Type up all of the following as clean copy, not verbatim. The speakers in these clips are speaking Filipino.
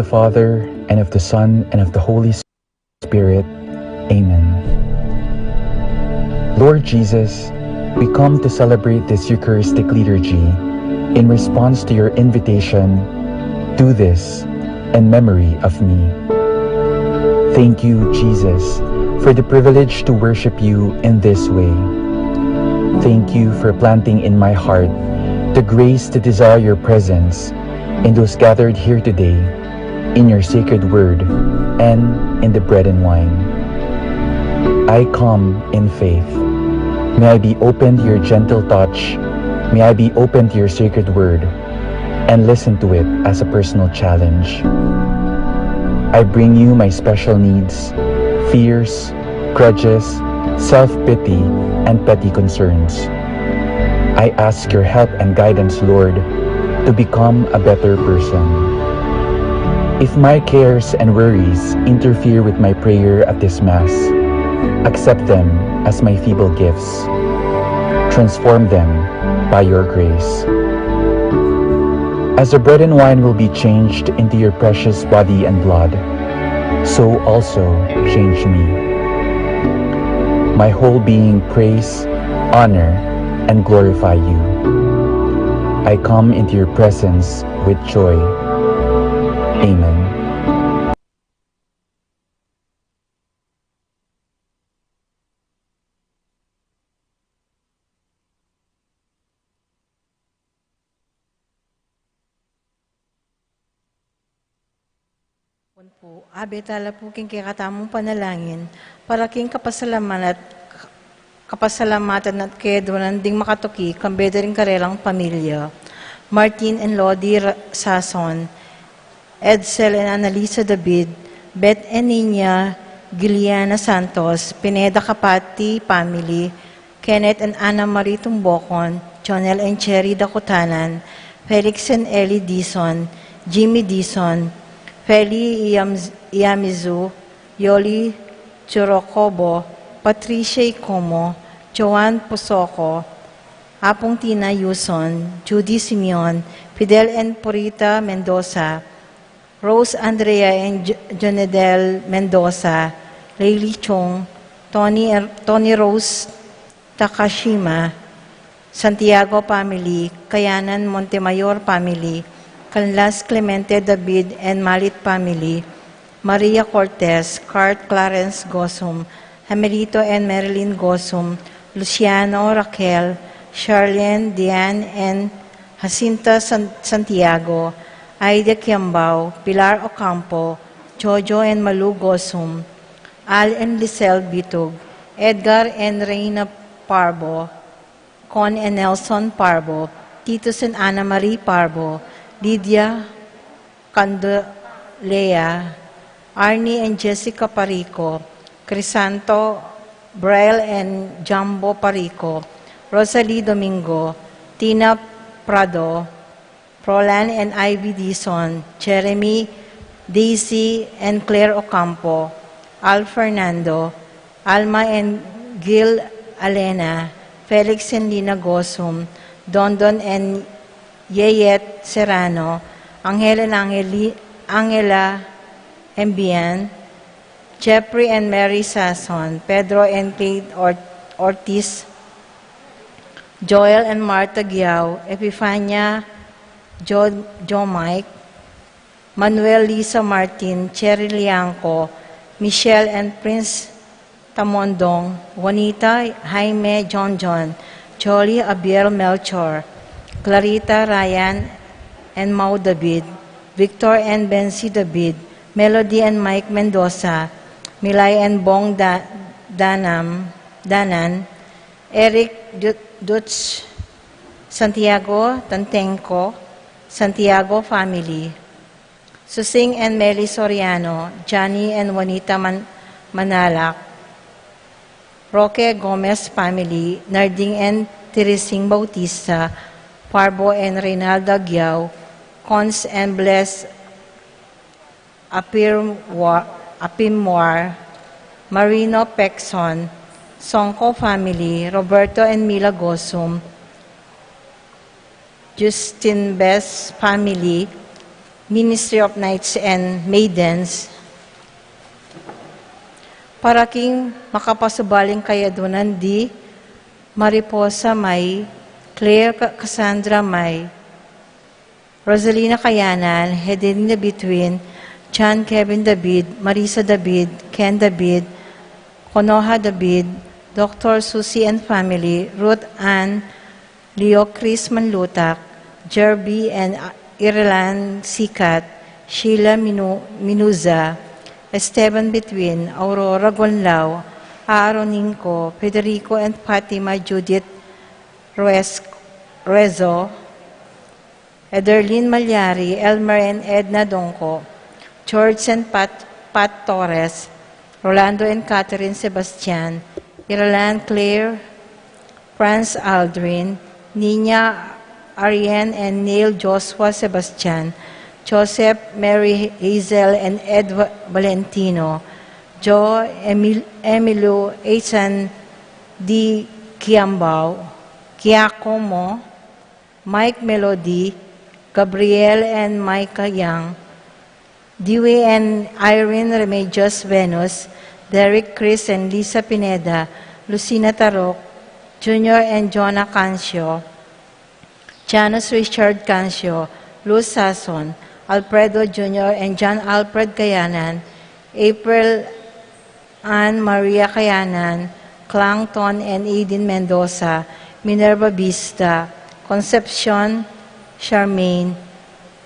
Father, and of the Son, and of the Holy Spirit. Amen. Lord Jesus, we come to celebrate this Eucharistic Liturgy in response to your invitation, "Do this in memory of me." Thank you, Jesus, for the privilege to worship you in this way. Thank you for planting in my heart the grace to desire your presence in those gathered here today, in your sacred word, and in the bread and wine. I come in faith. May I be open to your gentle touch. May I be open to your sacred word and listen to it as a personal challenge. I bring you my special needs, fears, grudges, self-pity, and petty concerns. I ask your help and guidance, Lord, to become a better person. If my cares and worries interfere with my prayer at this Mass, accept them as my feeble gifts. Transform them by your grace. As the bread and wine will be changed into your precious body and blood, so also change me. My whole being praise, honor, and glorify you. I come into your presence with joy. Amen. Po, abetala po king kikatamong panalangin, para king kapasalamatan at kedwanan ding makatuki, kambeda rin karelang pamilya. Martin and Lodi Sason, Edsel and Annalisa David, Beth and Nina Giliana Santos, Pineda Kapati family, Kenneth and Ana Marie Tumbocon, Jonel and Cherry Dakutanan, Felix and Ellie Dison, Jimmy Dison, Feli Iyamizu, Yoli Churokobo, Patricia Icomo, Joanne Pusoko, Apong Tina Yuson, Judy Simeon, Fidel and Purita Mendoza, Rose Andrea and Jonedel Mendoza, Layli Chong, Tony Rose Takashima, Santiago family, Kayanan Montemayor family, Canlas Clemente David and Malit family, Maria Cortez, Cart Clarence Gosum, Jamelito and Marilyn Gosum, Luciano, Raquel, Charlene, Diane, and Jacinta Santiago, Aida Kiambao, Pilar Ocampo, Jojo and Malu Gosum, Al and Lisel Bitug, Edgar and Reina Parbo, Con and Nelson Parbo, Titus and Ana Marie Parbo, Lydia Candolea, Arnie and Jessica Parico, Crisanto, Braille and Jumbo Parico, Rosalie Domingo, Tina Prado, Prolan and Ivy Dison, Jeremy, Daisy and Claire Ocampo, Al Fernando, Alma and Gil Alena, Felix and Lina Gosum, Dondon and Yeyet Serrano, Angela and Angela Embian, Jeffrey and Mary Sasson, Pedro and Kate Ortiz, Joel and Martha Giao, Epifania, Joe Mike, Manuel Lisa Martin, Cherry Lianco, Michelle and Prince Tamondong, Juanita, Jaime, John, Jolie, Abiel Melchor, Clarita, Ryan, and Mau David, Victor and Bensi David, Melody and Mike Mendoza, Milay and Bong Danan, Eric Dutch, Santiago Tantenco, Santiago family, Susing and Meli Soriano, Johnny and Juanita Manalak, Roque Gomez family, Narding and Teresing Bautista, Parbo and Reynaldo Giao, Cons and Bless Apimwar, Marino Pexon, Songko family, Roberto and Mila Gosum, Justin Bess family, Ministry of Knights and Maidens, para king makapasubaling kayadunan di Mariposa May, Claire Cassandra May, Rosalina Kayanan, Hedelina Between, John Kevin David, Marisa David, Ken David, Konoha David, Dr. Susie and Family, Ruth Ann, Leo Chris Manlutak, Jerby and Irelan Sikat, Sheila Minuza, Esteban Between, Aurora Gonlao, Aaron Inco, Federico and Fatima Judith Rezo, Ederlyn Malyari, Elmer and Edna Donco, George and Pat Torres, Rolando and Catherine Sebastian, Irelan Claire, Franz Aldrin, Nina Ariane and Neil Joshua Sebastian, Joseph Mary Hazel and Ed Valentino, Joe Emilio Aisan D. Giacomo, Mike Melody, Gabriel and Micah Young, Dewey and Irene Remedios Venus, Derek Chris and Lisa Pineda, Lucina Tarok, Junior and Jonah Cancio, Janus Richard Cancio, Luz Sasson, Alfredo Jr. and John Alfred Kayanan, April Ann Maria Kayanan, Clangton and Eden Mendoza, Minerva Vista, Concepcion Charmaine,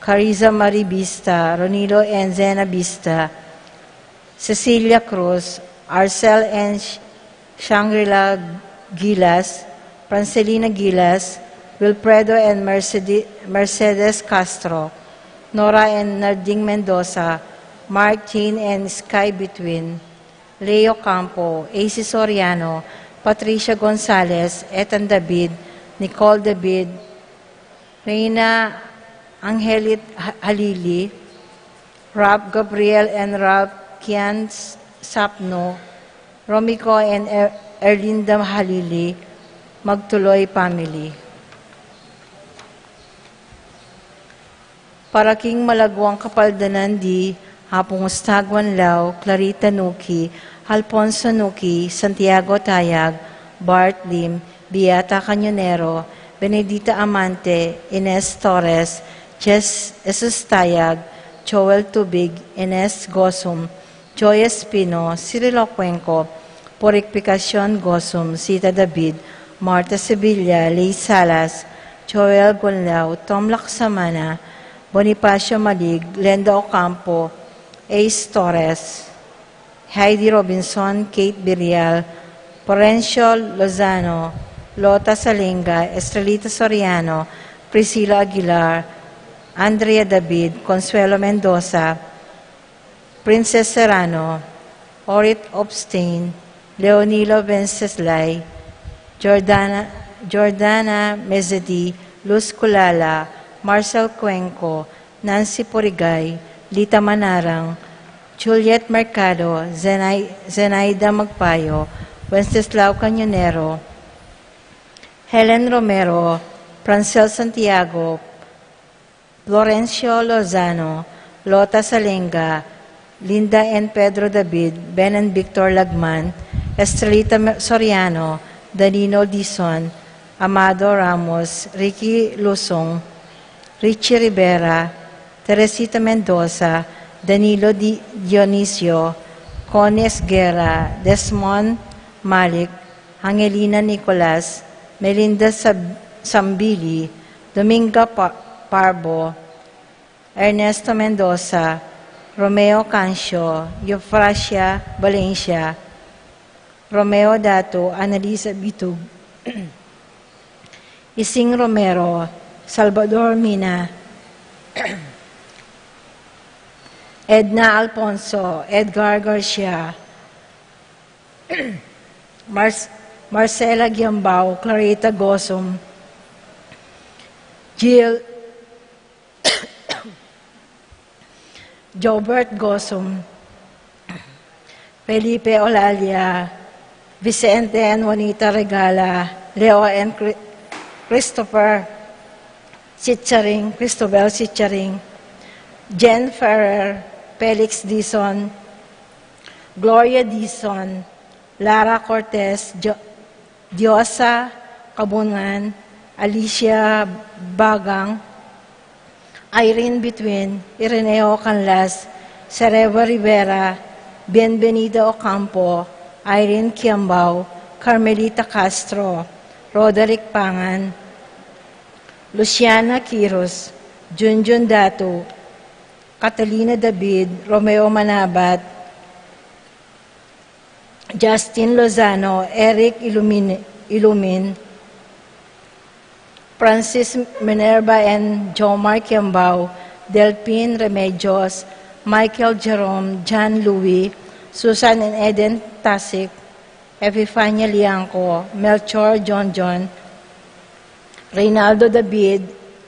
Cariza Marie Vista, Ronilo and Zena Vista, Cecilia Cruz, Arcel and Shangri-La Gilas, Francelina Gilas, Wilfredo and Mercedes Castro, Nora and Narding Mendoza, Mark Jean and Sky Between, Leo Campo, AC Soriano, Patricia Gonzalez, Ethan David, Nicole David, Reina Angelit Halili, Rob Gabriel and Ralph Kian Sapno, Romico and Erlinda Halili, Magtuloy Family. Para king malagwang kapaldanan di, Hapong Ustagwan Lao, Clarita Nuki, Alfonso Nuki, Santiago Tayag, Bart Lim, Beata Cañonero, Benedita Amante, Ines Torres, Jesus Tayag, Joel Tubig, Ines Gosum, Joy Espino, Cirilo Cuenco, Purificación Gosum, Sita David, Marta Sevilla, Lay Salas, Joel Gonlao, Tom Laksamana, Bonifacio Malig, Glenda Ocampo, Ace Torres, Heidi Robinson, Kate Birial, Florencio Lozano, Lota Salinga, Estrelita Soriano, Priscilla Aguilar, Andrea David, Consuelo Mendoza, Princess Serrano, Orit Obstain, Leonilo Venceslay, Jordana Mezedi, Luz Culala, Marcel Cuenco, Nancy Porigay, Lita Manarang, Juliet Mercado, Zenaida Magpayo, Wenceslao Cañonero, Helen Romero, Francel Santiago, Florencio Lozano, Lota Salenga, Linda and Pedro David, Ben and Victor Lagman, Estrelita Soriano, Danilo Dizon, Amado Ramos, Ricky Lusong, Richie Rivera, Teresita Mendoza, Danilo Dionisio, Connie Esguerra, Desmond Malik, Angelina Nicolas, Melinda Sambili, Dominga Parbo, Ernesto Mendoza, Romeo Cancio, Eufrasia Valencia, Romeo Dato, Annalisa Bitug, Ising Romero, Salvador Mina, Edna Alfonso, Edgar Garcia, Marcela Giambao, Clarita Gosum, Jill Jobert Gosum, Felipe Olalia, Vicente and Juanita Regala, Leo and Christopher Sitcharing, Cristobal Sitcharing, Jen Ferrer, Felix Dizon, Gloria Dizon, Lara Cortez, Diosa Kabungan, Alicia Bagang, Irene Between, Ireneo Canlas, Cereva Rivera, Bienvenida Ocampo, Irene Kiambao, Carmelita Castro, Roderick Pangan, Luciana Quiros, Junjun Datu, Catalina David, Romeo Manabat, Justin Lozano, Eric Ilumin, Francis Minerva and Jomar Kiambao, Delphin Remedios, Michael Jerome, John Louis, Susan and Eden Tasik, Epifania Liangco, Melchor John, Reynaldo David,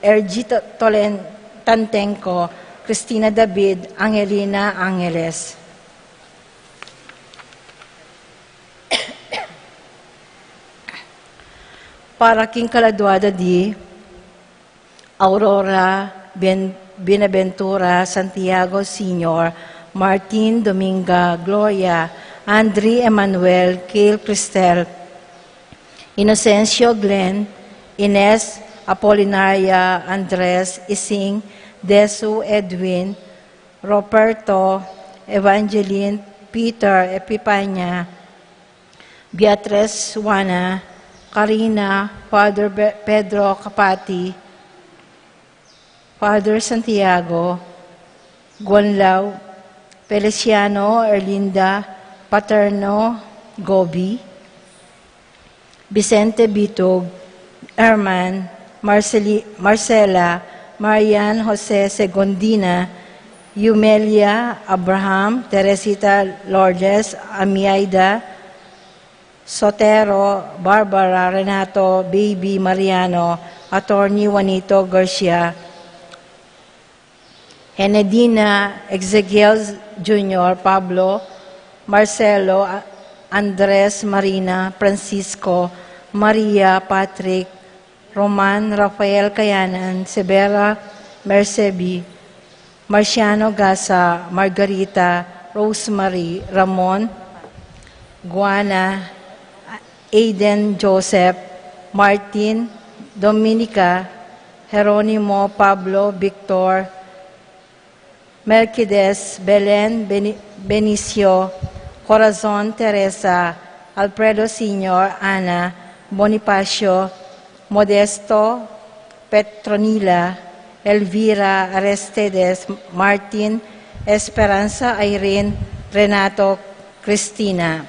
Ergi Tantenco, Cristina David, Angelina Angeles. Para King Caladuada di Aurora Bienaventura Santiago Sr., Martin Dominga Gloria, Andre Emmanuel, Kale Cristel, Inocencio Glenn, Ines Apolinaria Andres Ising, Desu Edwin, Roberto, Evangeline, Peter Epipanya, Beatrice Juana, Karina, Father Pedro Capati, Father Santiago, Guanlao, Feliciano Erlinda, Paterno Gobi, Vicente Bitog, Herman, Marcela, Marian Jose Segondina, Yumelia Abraham, Teresita Lourdes, Amiaida, Sotero, Barbara, Renato, Baby, Mariano, Attorney Juanito Garcia, Henedina, Ezequiel Jr., Pablo, Marcelo, Andres, Marina, Francisco, Maria, Patrick, Roman, Rafael Kayanan, Severa, Mercebi, Marciano Gasa, Margarita, Rosemary, Ramon, Guana, Aiden Joseph, Martin, Dominica, Jeronimo, Pablo, Victor, Melquides, Belen, Benicio, Corazon, Teresa, Alfredo Sr., Ana, Bonifacio, Modesto, Petronila, Elvira, Aristides, Martin, Esperanza, Irene, Renato, Cristina,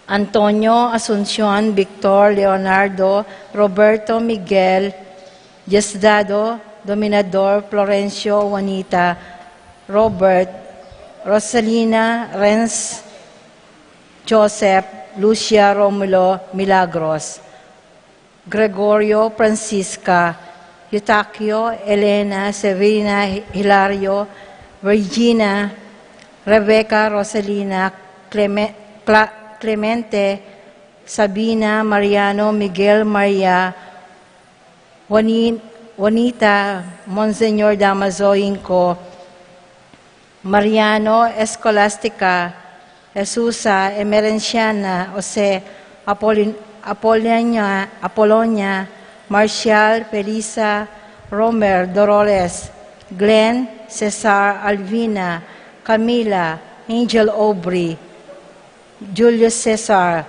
Antonio, Asuncion, Victor, Leonardo, Roberto, Miguel, Diosdado, Dominador, Florencio, Juanita, Robert, Rosalina, Renz, Joseph, Lucia, Romulo, Milagros, Gregorio, Francisca, Eustaquio, Elena, Severina, Hilario, Virginia, Rebecca, Rosalina, Clemente, Sabina, Mariano, Miguel, Maria, Juanita, Monseñor Damaso Inco, Mariano, Escolastica, Jesusa, Emerenciana, Jose, Apolonia, Marcial, Felisa, Romer, Dolores, Glenn, Cesar, Alvina, Camila, Angel Aubrey, Julius Cesar,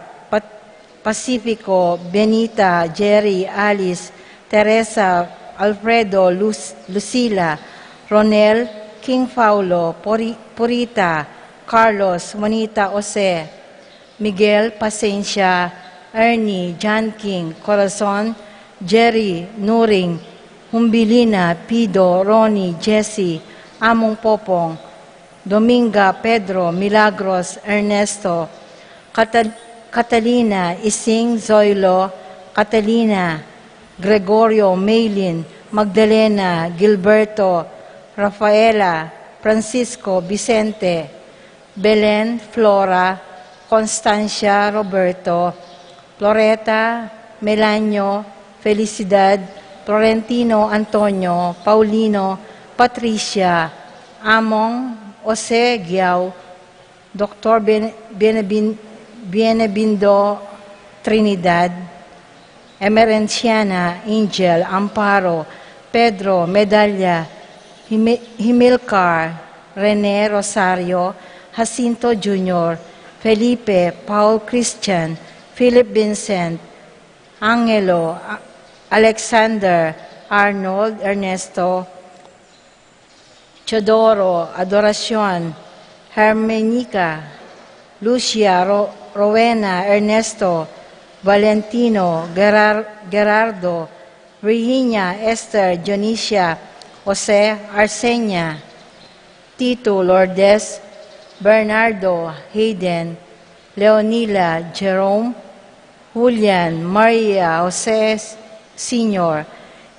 Pacifico, Benita, Jerry, Alice, Teresa, Alfredo, Lucila, Ronel, King Paulo, Purita, Carlos, Juanita Jose, Miguel Pasencia, Ernie, John King, Corazon, Jerry, Nuring, Humbilina, Pido, Ronnie, Jesse, Among Popong, Dominga, Pedro, Milagros, Ernesto, Catalina, Ising, Zoilo, Catalina, Gregorio, Maylin, Magdalena, Gilberto, Rafaela, Francisco, Vicente, Belen, Flora, Constancia, Roberto, Floreta, Melanio, Felicidad, Florentino, Antonio, Paulino, Patricia, Among Jose Giao, Dr. Bienebindo Trinidad, Emerenciana Angel Amparo, Pedro Medalla, Himilcar, Rene Rosario, Jacinto Jr., Felipe Paul Christian, Philip Vincent, Angelo, Alexander, Arnold, Ernesto, Chodoro, Adoracion, Hermenica, Lucia, Rowena, Ernesto, Valentino, Gerardo, Virginia, Esther, Dionisia, Jose, Arsenia, Tito, Lourdes, Bernardo, Hayden, Leonila, Jerome, Julian, Maria, Jose Sr.,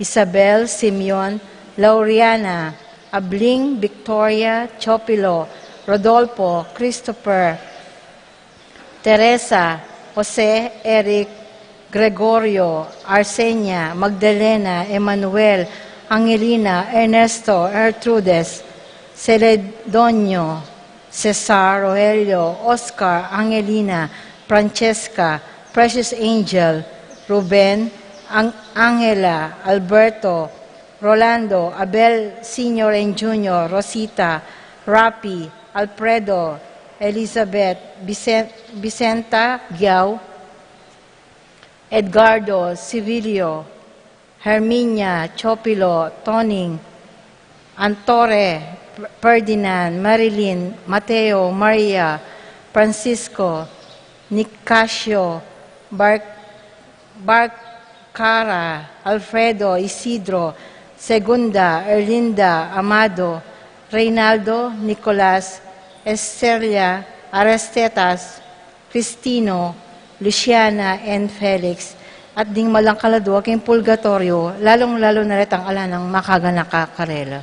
Isabel, Simeon, Lauriana, Abling, Victoria, Chopilo, Rodolfo, Christopher, Teresa, Jose, Eric, Gregorio, Arsenia, Magdalena, Emmanuel, Angelina, Ernesto, Ertrudes, Celedonio, Cesar, Rogelio, Oscar, Angelina, Francesca, Precious Angel, Ruben, Angela, Alberto, Rolando, Abel Sr. and Jr., Rosita, Rapi, Alfredo, Elizabeth, Vicenta Giao, Edgardo, Civilio, Herminia, Chopilo, Toning, Antore, Ferdinand, Marilyn, Mateo, Maria, Francisco, Nicasio, Barcara, Alfredo, Isidro, Segunda, Erlinda, Amado, Reynaldo, Nicolas, Estelia, Aristetas, Cristino, Luciana, and Felix, at ding malangkalado aking purgatorio, lalong-lalo na rin ang ala ng makaganaka karela.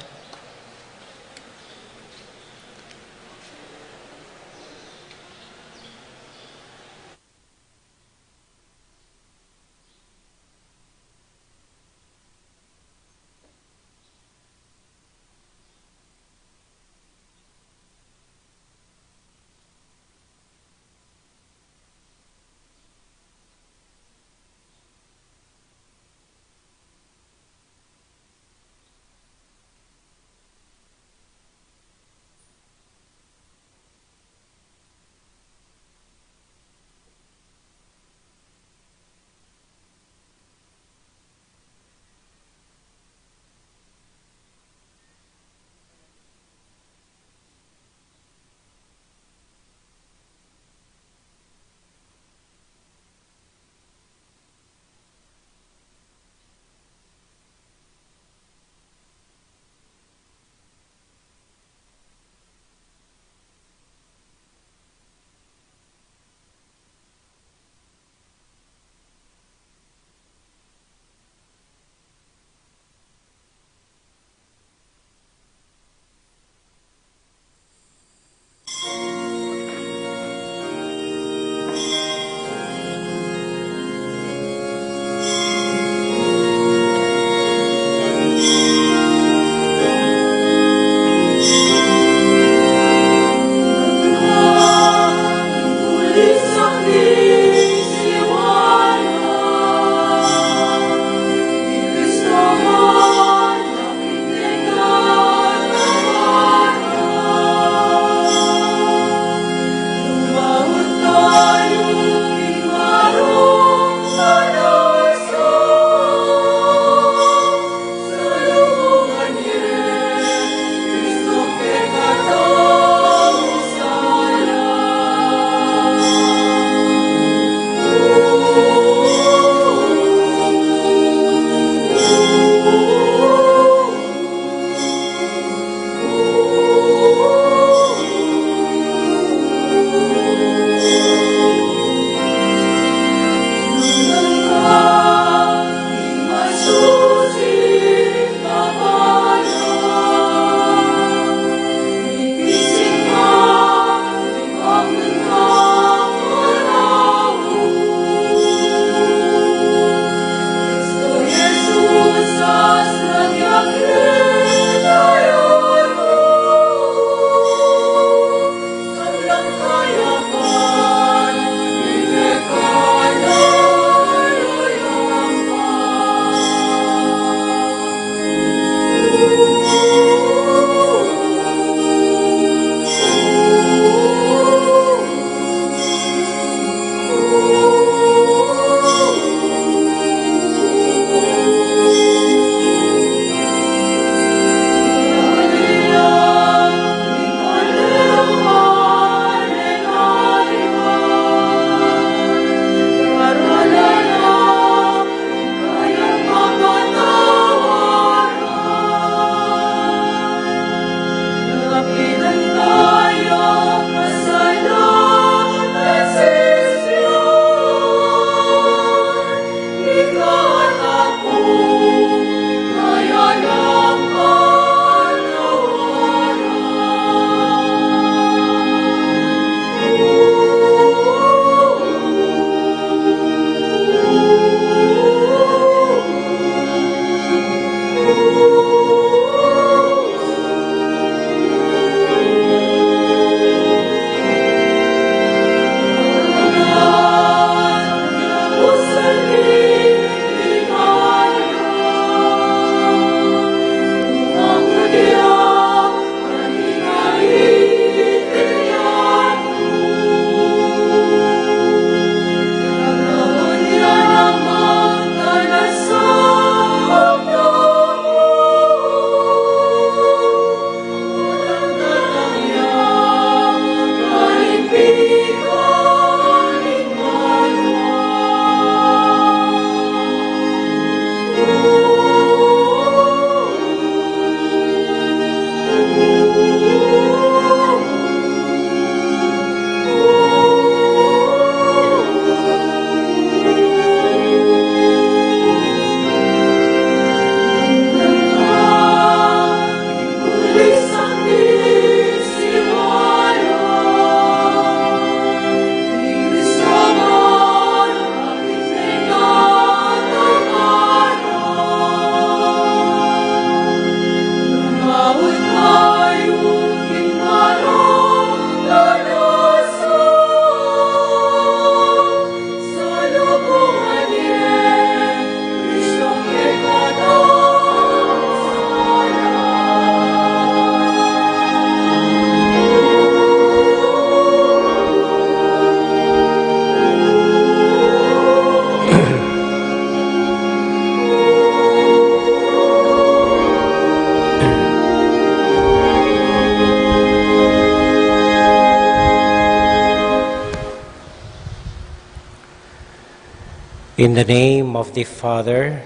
In the name of the Father,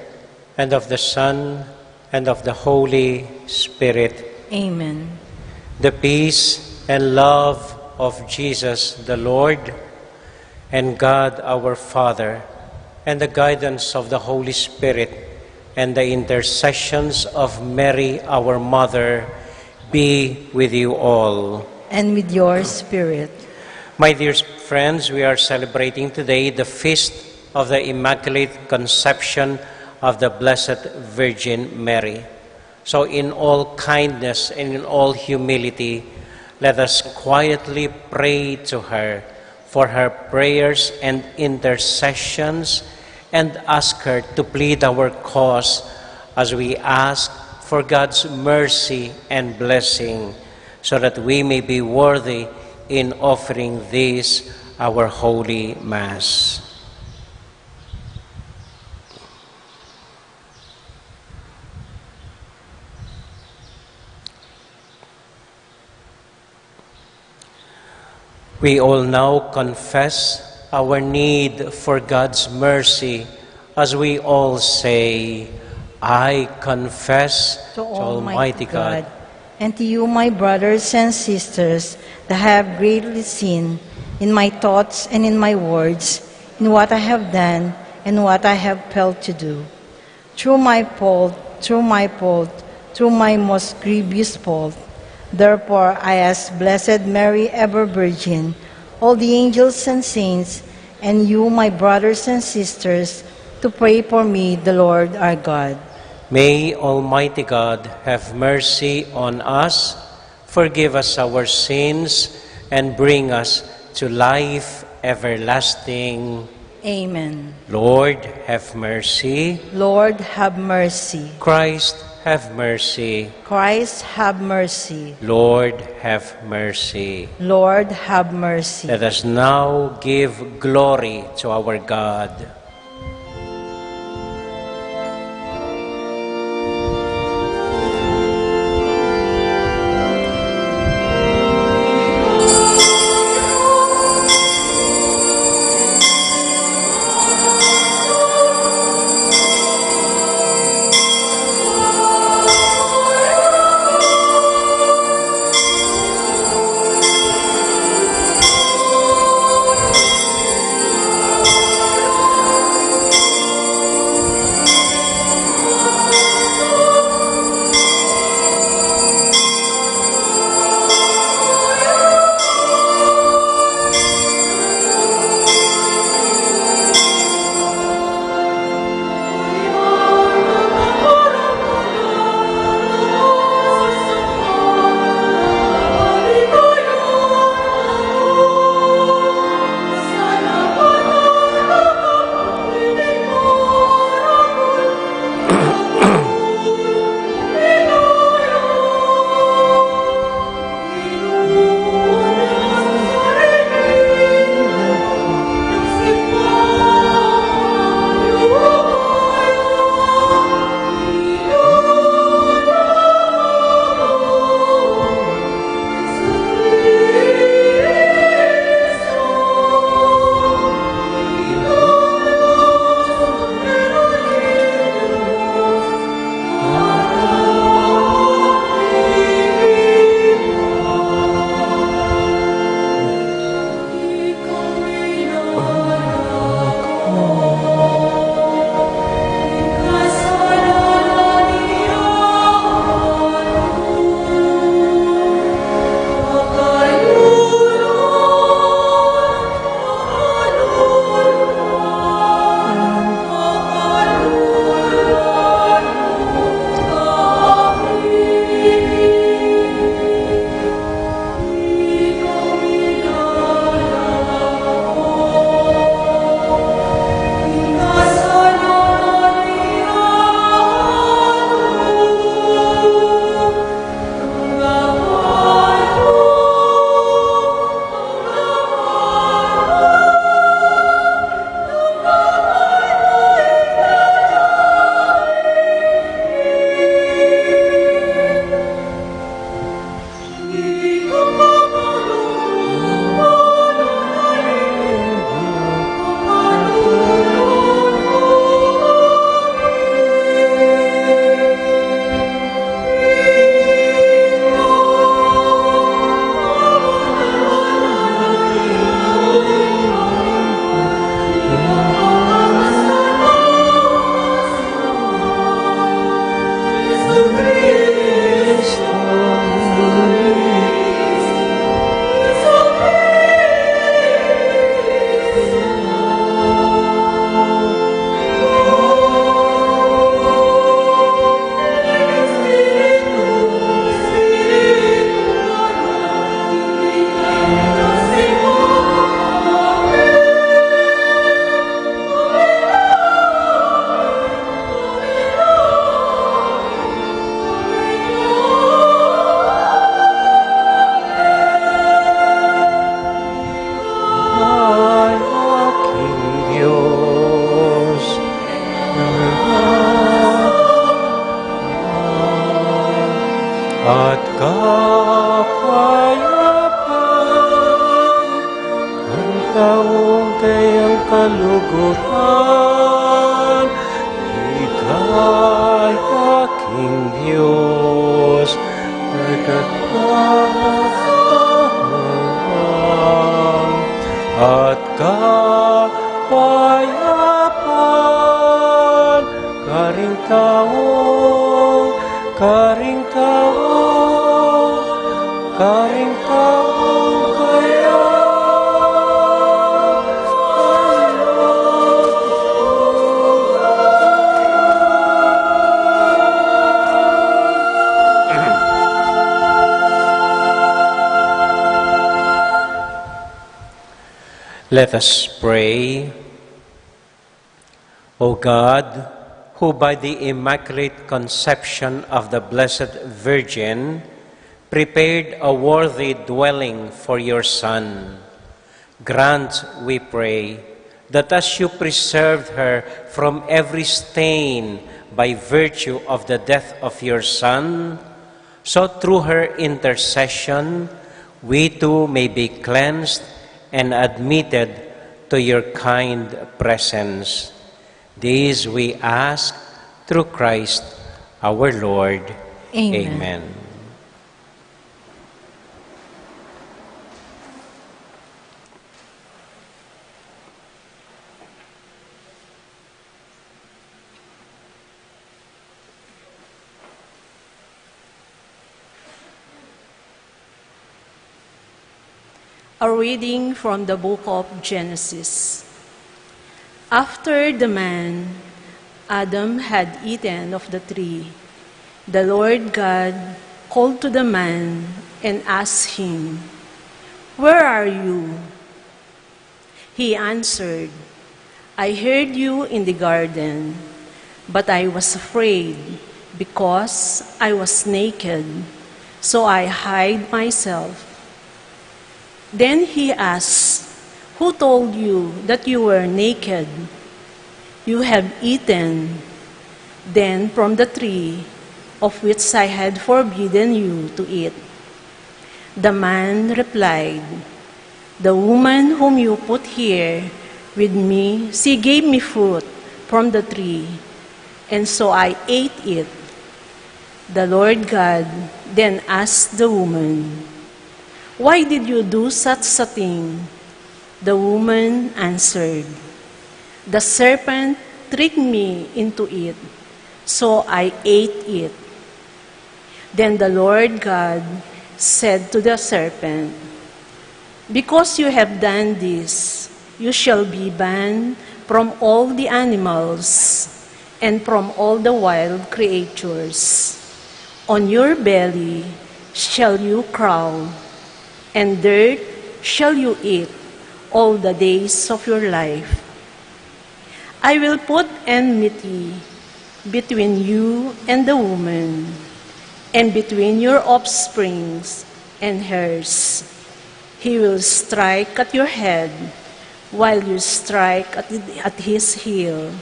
and of the Son, and of the Holy Spirit. Amen. The peace and love of Jesus the Lord, and God our Father, and the guidance of the Holy Spirit, and the intercessions of Mary our Mother, be with you all. And with your spirit. My dear friends, we are celebrating today the feast of the Immaculate Conception of the Blessed Virgin Mary. So in all kindness and in all humility, let us quietly pray to her for her prayers and intercessions, and ask her to plead our cause as we ask for God's mercy and blessing, so that we may be worthy in offering this, our Holy Mass. We all now confess our need for God's mercy as we all say, I confess To Almighty God, and to you, my brothers and sisters, that have greatly sinned in my thoughts and in my words, in what I have done and what I have failed to do. Through my fault, through my most grievous fault. Therefore, I ask Blessed Mary, ever Virgin, all the angels and saints, and you, my brothers and sisters, to pray for me, the Lord our God. May Almighty God have mercy on us, forgive us our sins, and bring us to life everlasting. Amen. Lord, have mercy. Lord, have mercy. Christ, have mercy. Christ, have mercy. Lord, have mercy. Lord, have mercy. Let us now give glory to our God. kaluguran. Ika'y aking Diyos, ay katapang at kapayapaan. Karing-taong kayo. Let us pray. O God, who by the Immaculate Conception of the Blessed Virgin prepared a worthy dwelling for your Son, grant, we pray, that as you preserved her from every stain by virtue of the death of your Son, so through her intercession we too may be cleansed and admitted to your kind presence. These we ask through Christ our Lord. Amen. Amen. A reading from the book of Genesis. After the man, Adam, had eaten of the tree, the Lord God called to the man and asked him, "Where are you?" He answered, "I heard you in the garden, but I was afraid because I was naked, so I hid myself." Then he asked, "Who told you that you were naked? You have eaten then from the tree of which I had forbidden you to eat." The man replied, "The woman whom you put here with me, she gave me fruit from the tree, and so I ate it." The Lord God then asked the woman, "Why did you do such a thing?" The woman answered, "The serpent tricked me into it, so I ate it." Then the Lord God said to the serpent, "Because you have done this, you shall be banned from all the animals and from all the wild creatures. On your belly shall you crawl, and dirt shall you eat all the days of your life. I will put enmity between you and the woman, and between your offsprings and hers. He will strike at your head, while you strike at his heel."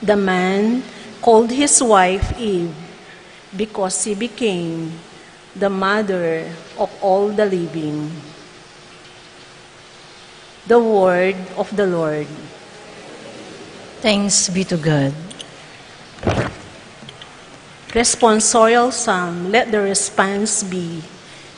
The man called his wife Eve, because she became the mother of all the living. The word of the Lord. Thanks be to God. Responsorial Psalm, let the response be,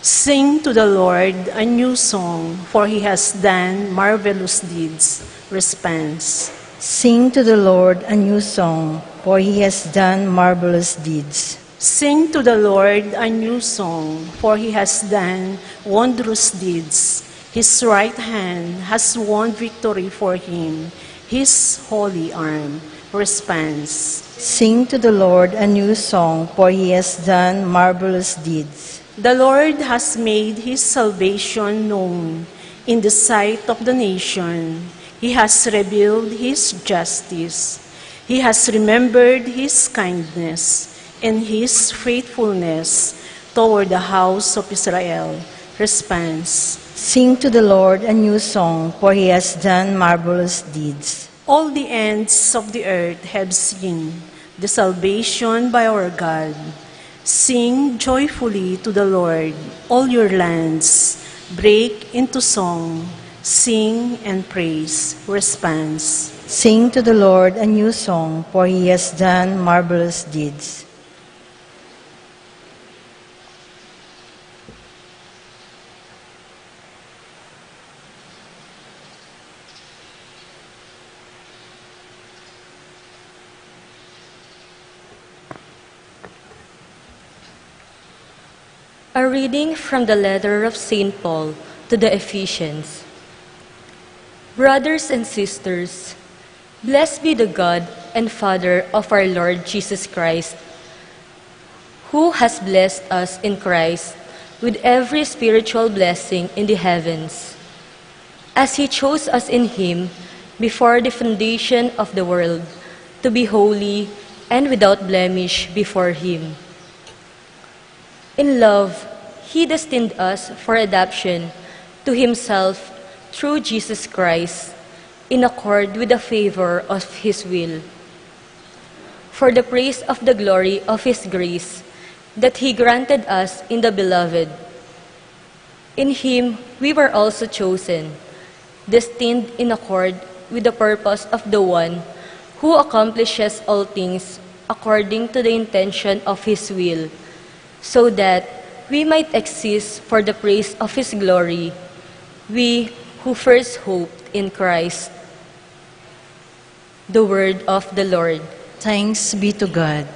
"Sing to the Lord a new song, for he has done marvelous deeds." Response. Sing to the Lord a new song, for he has done marvelous deeds. Sing to the Lord a new song, for he has done wondrous deeds. His right hand has won victory for him, his holy arm. Response. Sing to the Lord a new song, for he has done marvelous deeds. The Lord has made his salvation known in the sight of the nation. He has revealed his justice. He has remembered his kindness and his faithfulness toward the house of Israel. Response. Sing to the Lord a new song, for he has done marvelous deeds. All the ends of the earth have seen the salvation by our God. Sing joyfully to the Lord, all your lands. Break into song. Sing and praise. Response. Sing to the Lord a new song, for he has done marvelous deeds. A reading from the letter of St. Paul to the Ephesians. Brothers and sisters, blessed be the God and Father of our Lord Jesus Christ, who has blessed us in Christ with every spiritual blessing in the heavens, as he chose us in him before the foundation of the world to be holy and without blemish before him. In love, he destined us for adoption to himself through Jesus Christ, in accord with the favor of his will, for the praise of the glory of his grace that he granted us in the Beloved. In him we were also chosen, destined in accord with the purpose of the one who accomplishes all things according to the intention of his will, so that we might exist for the praise of his glory, we who first hoped in Christ. The word of the Lord. Thanks be to God.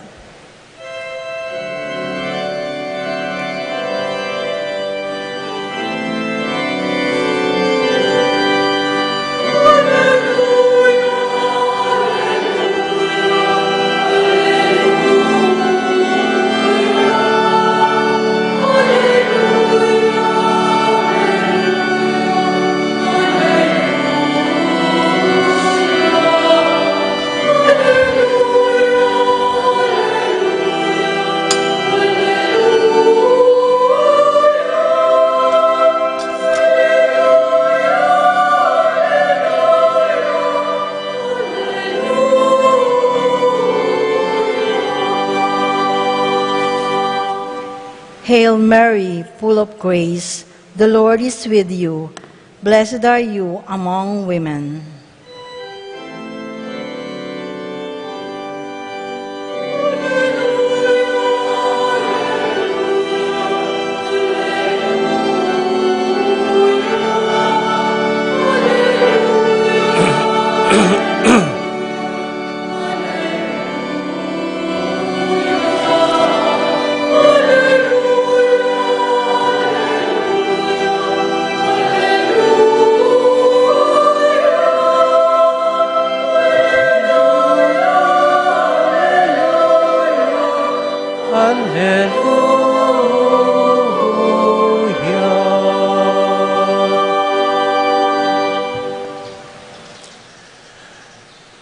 Hail Mary, full of grace, the Lord is with you. Blessed are you among women.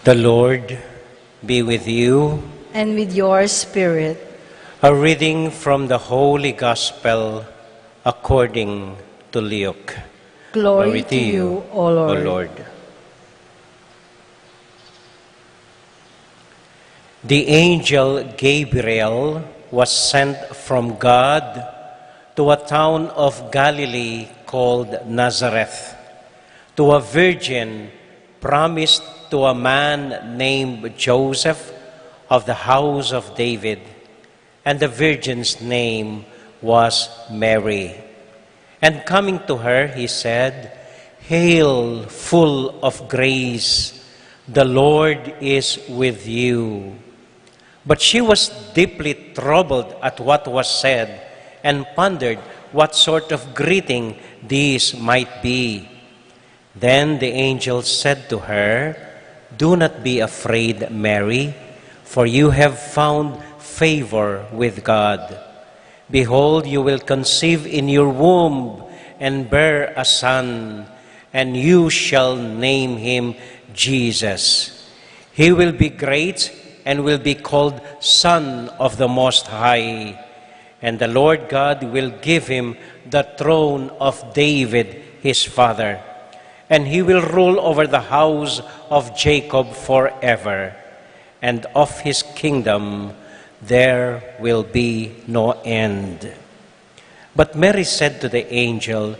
The Lord be with you. And with your spirit. A reading from the Holy Gospel according to Luke. Glory to you, O Lord. The angel Gabriel was sent from God to a town of Galilee called Nazareth, to a virgin promised to a man named Joseph of the house of David, and the virgin's name was Mary. And coming to her, he said, "Hail, full of grace, the Lord is with you." But she was deeply troubled at what was said, and pondered what sort of greeting this might be. Then the angel said to her, "Do not be afraid, Mary, for you have found favor with God. Behold, you will conceive in your womb and bear a son, and you shall name him Jesus. He will be great and will be called Son of the Most High, and the Lord God will give him the throne of David, his father, and he will rule over the house of Jacob forever, and of his kingdom there will be no end." But Mary said to the angel,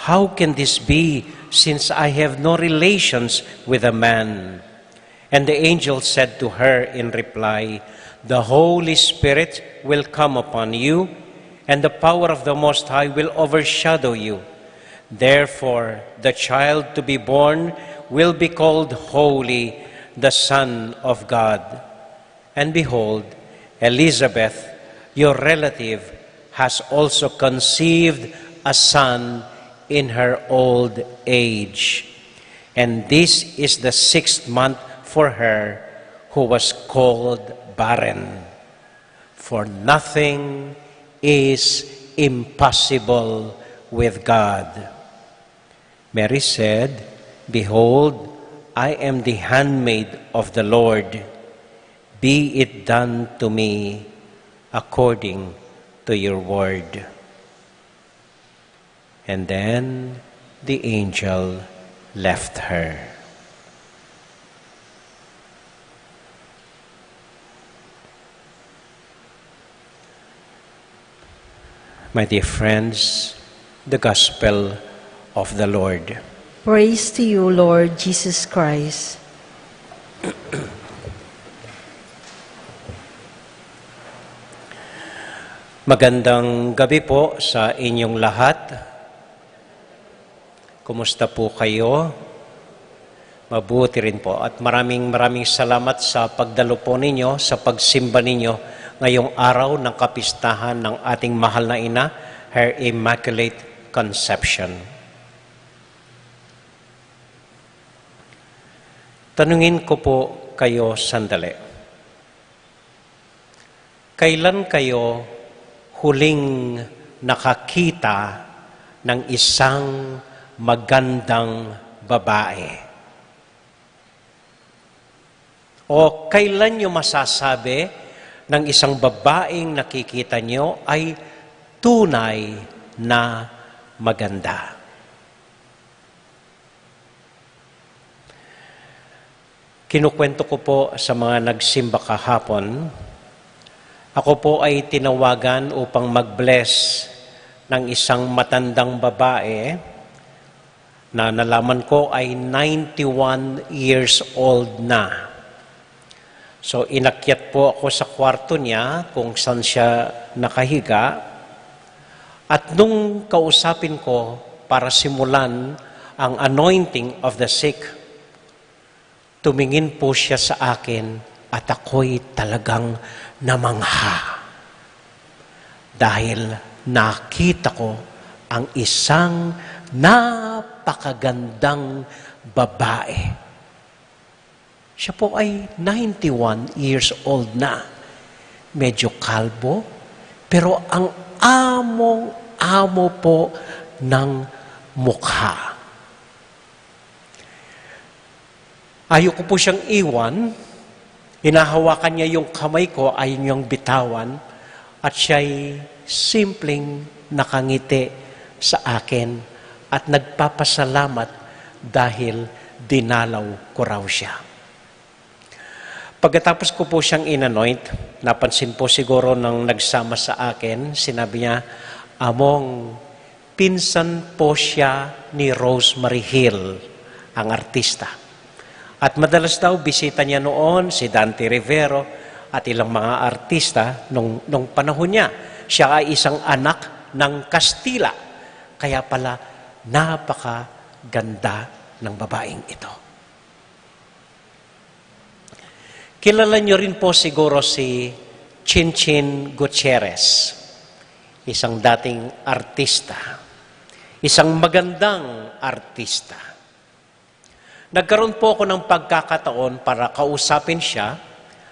How can this be, since I have no relations with a man?" And the angel said to her in reply, "The Holy Spirit will come upon you, and the power of the Most High will overshadow you. Therefore, the child to be born will be called Holy, the Son of God. And behold, Elizabeth, your relative, has also conceived a son in her old age. And this is the 6th month for her who was called barren. For nothing is impossible with God." Mary said, "Behold, I am the handmaid of the Lord. Be it done to me according to your word." And then the angel left her. My dear friends, the Gospel of the Lord. Praise to you, Lord Jesus Christ. Magandang gabi po sa inyong lahat. Kumusta po kayo? Mabuti rin po. At maraming salamat sa pagdalo po ninyo, sa pagsimba ninyo ngayong araw ng kapistahan ng ating mahal na ina, Her Immaculate Conception. Tanungin ko po kayo sandali. Kailan kayo huling nakakita ng isang magandang babae? O kailan nyo masasabi ng isang babaeng nakikita nyo ay tunay na maganda? Kinukwento ko po sa mga nagsimba kahapon, ako po ay tinawagan upang mag-bless ng isang matandang babae na nalaman ko ay 91 years old na. So inakyat po ako sa kwarto niya kung saan siya nakahiga, at nung kausapin ko para simulan ang anointing of the sick, tumingin po siya sa akin at ako'y talagang namangha. Dahil nakita ko ang isang napakagandang babae. Siya po ay 91 years old na. Medyo kalbo, pero ang amo po ng mukha. Ayoko po siyang iwan. Hinahawakan niya yung kamay ko, ayaw niyang bitawan, at siya'y simpleng nakangiti sa akin at nagpapasalamat dahil dinalaw ko raw siya. Pagkatapos ko po siyang inanoint, napansin po siguro nang nagsama sa akin, sinabi niya, "Among, pinsan po siya ni Rosemary Hill, ang artista. At madalas daw bisita niya noon si Dante Rivero at ilang mga artista nung panahon niya. Siya ay isang anak ng Kastila. Kaya pala napakaganda ng babaeng ito." Kilala niyo rin po siguro si Chinchin Gutierrez, isang dating artista, isang magandang artista. Nagkaroon po ako ng pagkakataon para kausapin siya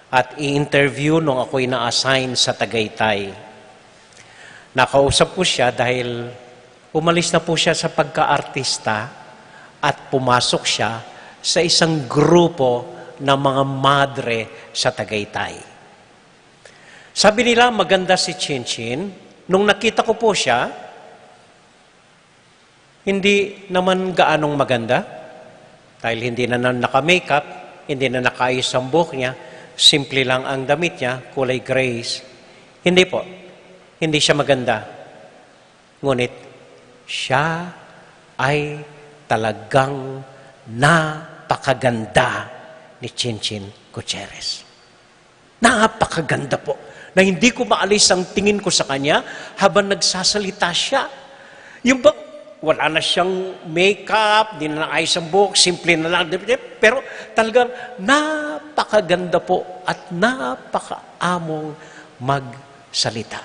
at i-interview nung ako'y na-assign sa Tagaytay. Nakausap ko siya dahil umalis na po siya sa pagka-artista at pumasok siya sa isang grupo ng mga madre sa Tagaytay. Sabi nila, maganda si Chinchin. Nung nakita ko po siya, hindi naman gaanong maganda. Dahil hindi na naka-makeup, hindi na nakaayos ang buhok niya, simple lang ang damit niya, kulay grays. Hindi po. Hindi siya maganda. Ngunit, siya ay talagang napakaganda ni Chinchin Gutierrez. Napakaganda po. Na hindi ko maalis ang tingin ko sa kanya habang nagsasalita siya. Yung ba, wala na siyang makeup, di na naayos ang buhok, simple na lang. Pero talagang napakaganda po at napakaamong magsalita.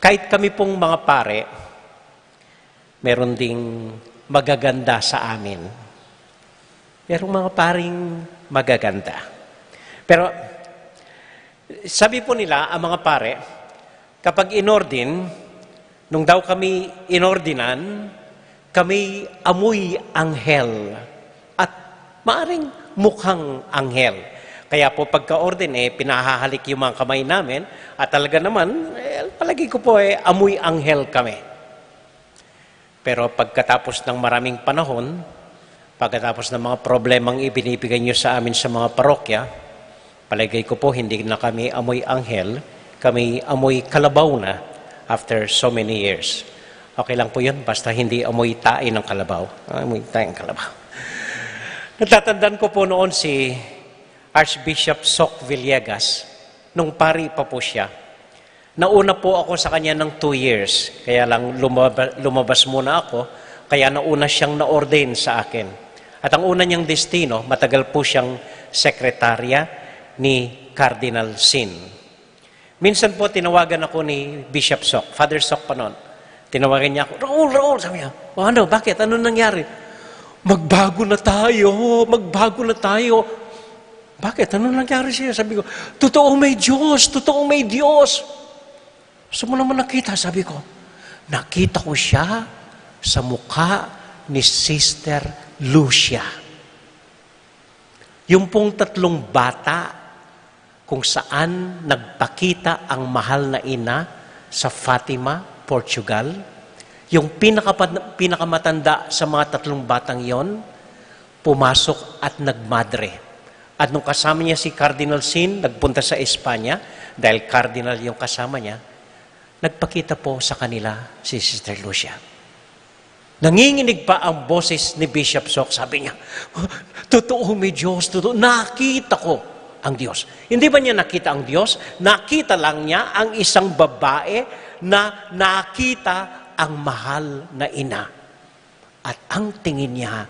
Kahit kami pong mga pare, meron ding magaganda sa amin. Merong mga paring magaganda. Pero sabi po nila, ang mga pare, kapag inordin, nung daw kami inordinan, kami amoy anghel at maaring mukhang anghel. Kaya po pagka-ordin, pinahahalik yung mga kamay namin at talaga naman, palagi ko po amoy anghel kami. Pero pagkatapos ng maraming panahon, pagkatapos ng mga problemang ibinibigay nyo sa amin sa mga parokya, palagay ko po hindi na kami amoy anghel, kami amoy kalabaw na after so many years. Okay lang po yun, basta hindi amoy tae ng kalabaw. Amoy tae ng kalabaw. Natatandaan ko po noon si Archbishop Soc Villegas, nung pari pa po siya. Nauna po ako sa kanya ng 2 years, kaya lang lumabas muna ako, kaya nauna siyang na-ordain sa akin. At ang una niyang destino, matagal po siyang sekretarya ni Cardinal Sin. Minsan po tinawagan ako ni Bishop Soc, Father Soc pa noon. Tinawagan niya ako, Raul, sabi niya, ano, bakit? Ano nangyari? Magbago na tayo. Bakit? Ano nangyari siya? Sabi ko, totoong may Diyos. Gusto mo naman nakita? Sabi ko, nakita ko siya sa mukha ni Sister Lucia. Yung pong 3 bata kung saan nagpakita ang mahal na ina sa Fatima, Portugal. Yung pinakamatanda sa mga 3 batang yon, pumasok at nagmadre. At nung kasama niya si Cardinal Sin, nagpunta sa Espanya, dahil Cardinal yung kasama niya, nagpakita po sa kanila si Sister Lucia. Nanginginig pa ang boses ni Bishop Soc, sabi niya, totoo may Diyos, totoo, nakita ko ang Diyos. Hindi ba niya nakita ang Diyos? Nakita lang niya ang isang babae na nakita ang mahal na ina. At ang tingin niya,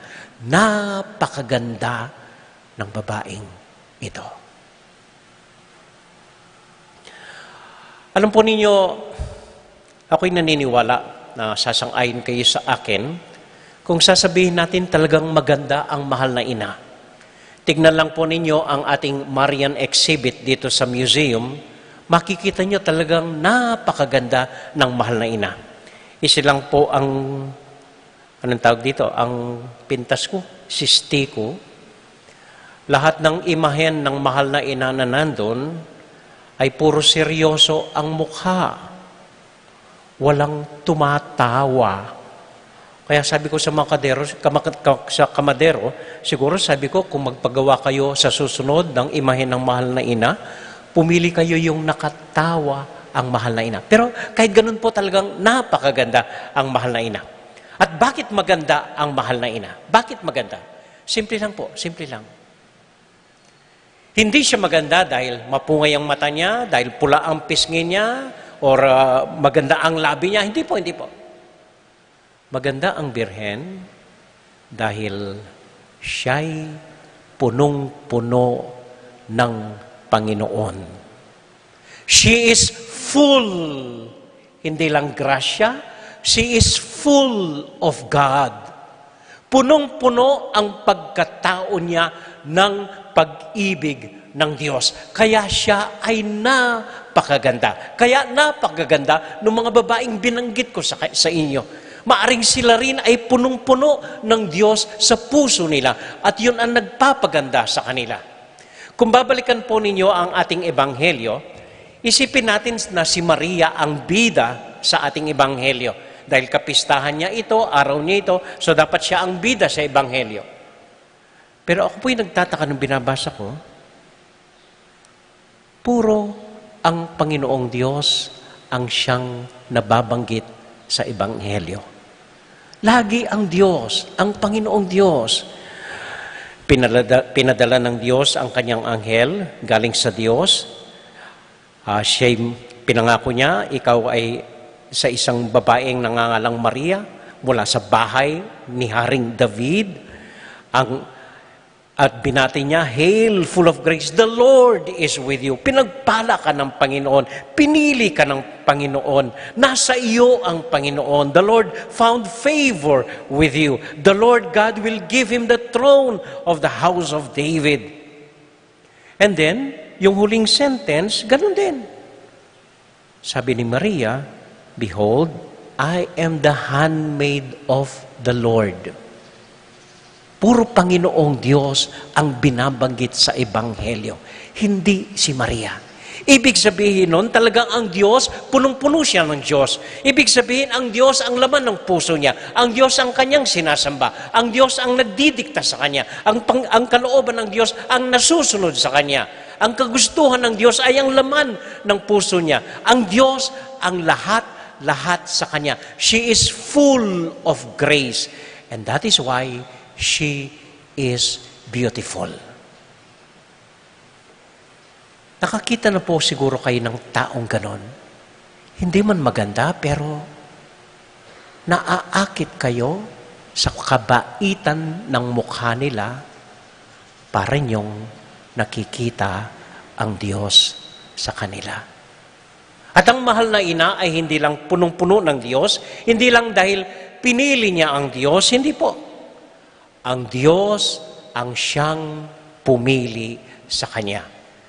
napakaganda ng babaeng ito. Alam po ninyo, ako'y naniniwala na sasang-ayon kayo sa akin kung sasabihin natin talagang maganda ang mahal na ina. Tignan lang po ninyo ang ating Marian exhibit dito sa museum, makikita nyo talagang napakaganda ng mahal na ina. Isa lang po ang, anong tawag dito, ang pintas ko, sisti ko. Lahat ng imahen ng mahal na ina na nandun ay puro seryoso ang mukha. Walang tumatawa. Kaya sabi ko sa mga kamadero, siguro sabi ko kung magpagawa kayo sa susunod ng imahen ng mahal na ina, pumili kayo yung nakatawa ang mahal na ina. Pero kahit ganun po talagang napakaganda ang mahal na ina. At bakit maganda ang mahal na ina? Bakit maganda? Simple lang po, simple lang. Hindi siya maganda dahil mapungay ang mata niya, dahil pula ang pisngi niya, or maganda ang labi niya. Hindi po, hindi po. Maganda ang Birhen dahil siya'y punong-puno ng Panginoon. She is full, hindi lang grasya, she is full of God. Punong-puno ang pagkatao niya ng pag-ibig ng Diyos. Kaya siya ay napakaganda. Kaya napakaganda ng mga babaeng binanggit ko sa inyo. Maaring sila rin ay punong-puno ng Diyos sa puso nila at yun ang nagpapaganda sa kanila. Kung babalikan po ninyo ang ating ebanghelyo, isipin natin na si Maria ang bida sa ating ebanghelyo. Dahil kapistahan niya ito, araw niya ito, so dapat siya ang bida sa ebanghelyo. Pero ako po'y nagtataka nung binabasa ko, puro ang Panginoong Diyos ang siyang nababanggit sa Ebanghelyo. Lagi ang Diyos, ang Panginoong Diyos. Pinadala ng Diyos ang kanyang anghel galing sa Diyos. Siya'y pinangako niya, ikaw ay sa isang babaeng nangangalang Maria mula sa bahay ni Haring David. At binati niya, "Hail, full of grace, the Lord is with you." Pinagpala ka ng Panginoon, pinili ka ng Panginoon, nasa iyo ang Panginoon. The Lord found favor with you. The Lord God will give him the throne of the house of David. And then, yung huling sentence, ganun din. Sabi ni Maria, "Behold, I am the handmaid of the Lord." Puro Panginoong Diyos ang binabanggit sa Ebanghelyo, hindi si Maria. Ibig sabihin nun, talagang ang Diyos, punong-puno siya ng Diyos. Ibig sabihin, ang Diyos ang laman ng puso niya. Ang Diyos ang kanyang sinasamba. Ang Diyos ang nagdidikta sa kanya. Ang kalooban ng Diyos ang nasusunod sa kanya. Ang kagustuhan ng Diyos ay ang laman ng puso niya. Ang Diyos ang lahat sa kanya. She is full of grace. And that is why she is beautiful. Nakakita na po siguro kayo ng taong ganon. Hindi man maganda, pero naaakit kayo sa kabaitan ng mukha nila para niyong nakikita ang Diyos sa kanila. At ang mahal na ina ay hindi lang punong-puno ng Diyos, hindi lang dahil pinili niya ang Diyos, hindi po. Ang Diyos ang siyang pumili sa Kanya.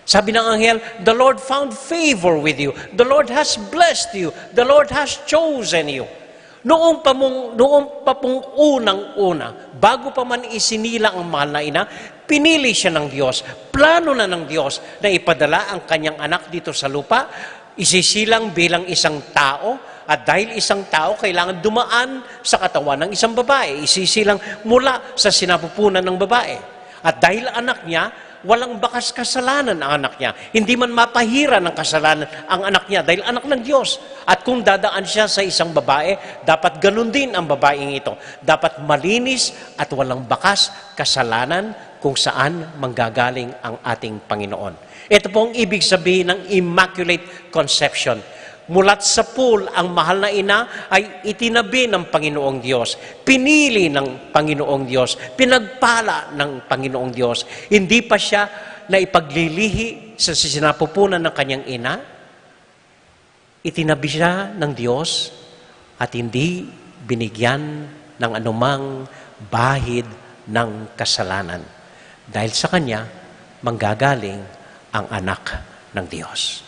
Sabi ng anghel, "The Lord found favor with you. The Lord has blessed you. The Lord has chosen you." Noong pa pong unang-una, bago pa man isinilang ang mahal na ina, pinili siya ng Diyos. Plano na ng Diyos na ipadala ang kanyang anak dito sa lupa, isisilang bilang isang tao. At dahil isang tao, kailangan dumaan sa katawan ng isang babae. Isisilang mula sa sinapupunan ng babae. At dahil anak niya, walang bakas kasalanan ang anak niya. Hindi man mapahira ng kasalanan ang anak niya dahil anak ng Diyos. At kung dadaan siya sa isang babae, dapat ganun din ang babaeng ito. Dapat malinis at walang bakas kasalanan kung saan manggagaling ang ating Panginoon. Ito po ang ibig sabihin ng Immaculate Conception. Mulat sa pool, ang mahal na ina ay itinabi ng Panginoong Diyos. Pinili ng Panginoong Diyos. Pinagpala ng Panginoong Diyos. Hindi pa siya na ipaglilihi sa sinapupunan ng kanyang ina. Itinabi siya ng Diyos at hindi binigyan ng anumang bahid ng kasalanan. Dahil sa kanya, manggagaling ang anak ng Diyos.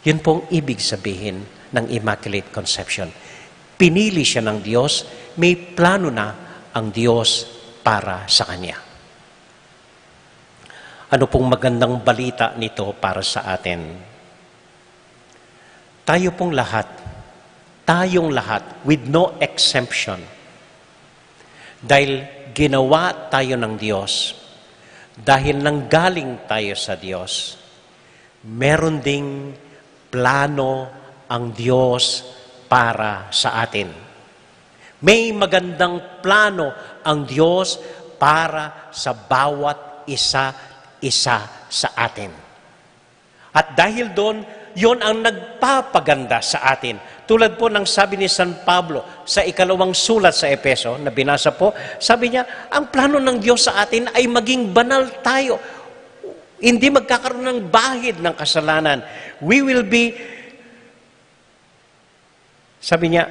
Yun pong ibig sabihin ng Immaculate Conception. Pinili siya ng Diyos, may plano na ang Diyos para sa Kanya. Ano pong magandang balita nito para sa atin? Tayong lahat, with no exemption, dahil ginawa tayo ng Diyos, dahil nanggaling tayo sa Diyos, meron ding plano ang Diyos para sa atin. May magandang plano ang Diyos para sa bawat isa sa atin. At dahil doon, yon ang nagpapaganda sa atin. Tulad po ng sabi ni San Pablo sa ikalawang sulat sa Efeso, na binasa po, sabi niya, ang plano ng Diyos sa atin ay maging banal tayo. Hindi magkakaroon ng bahid ng kasalanan. We will be, sabi niya,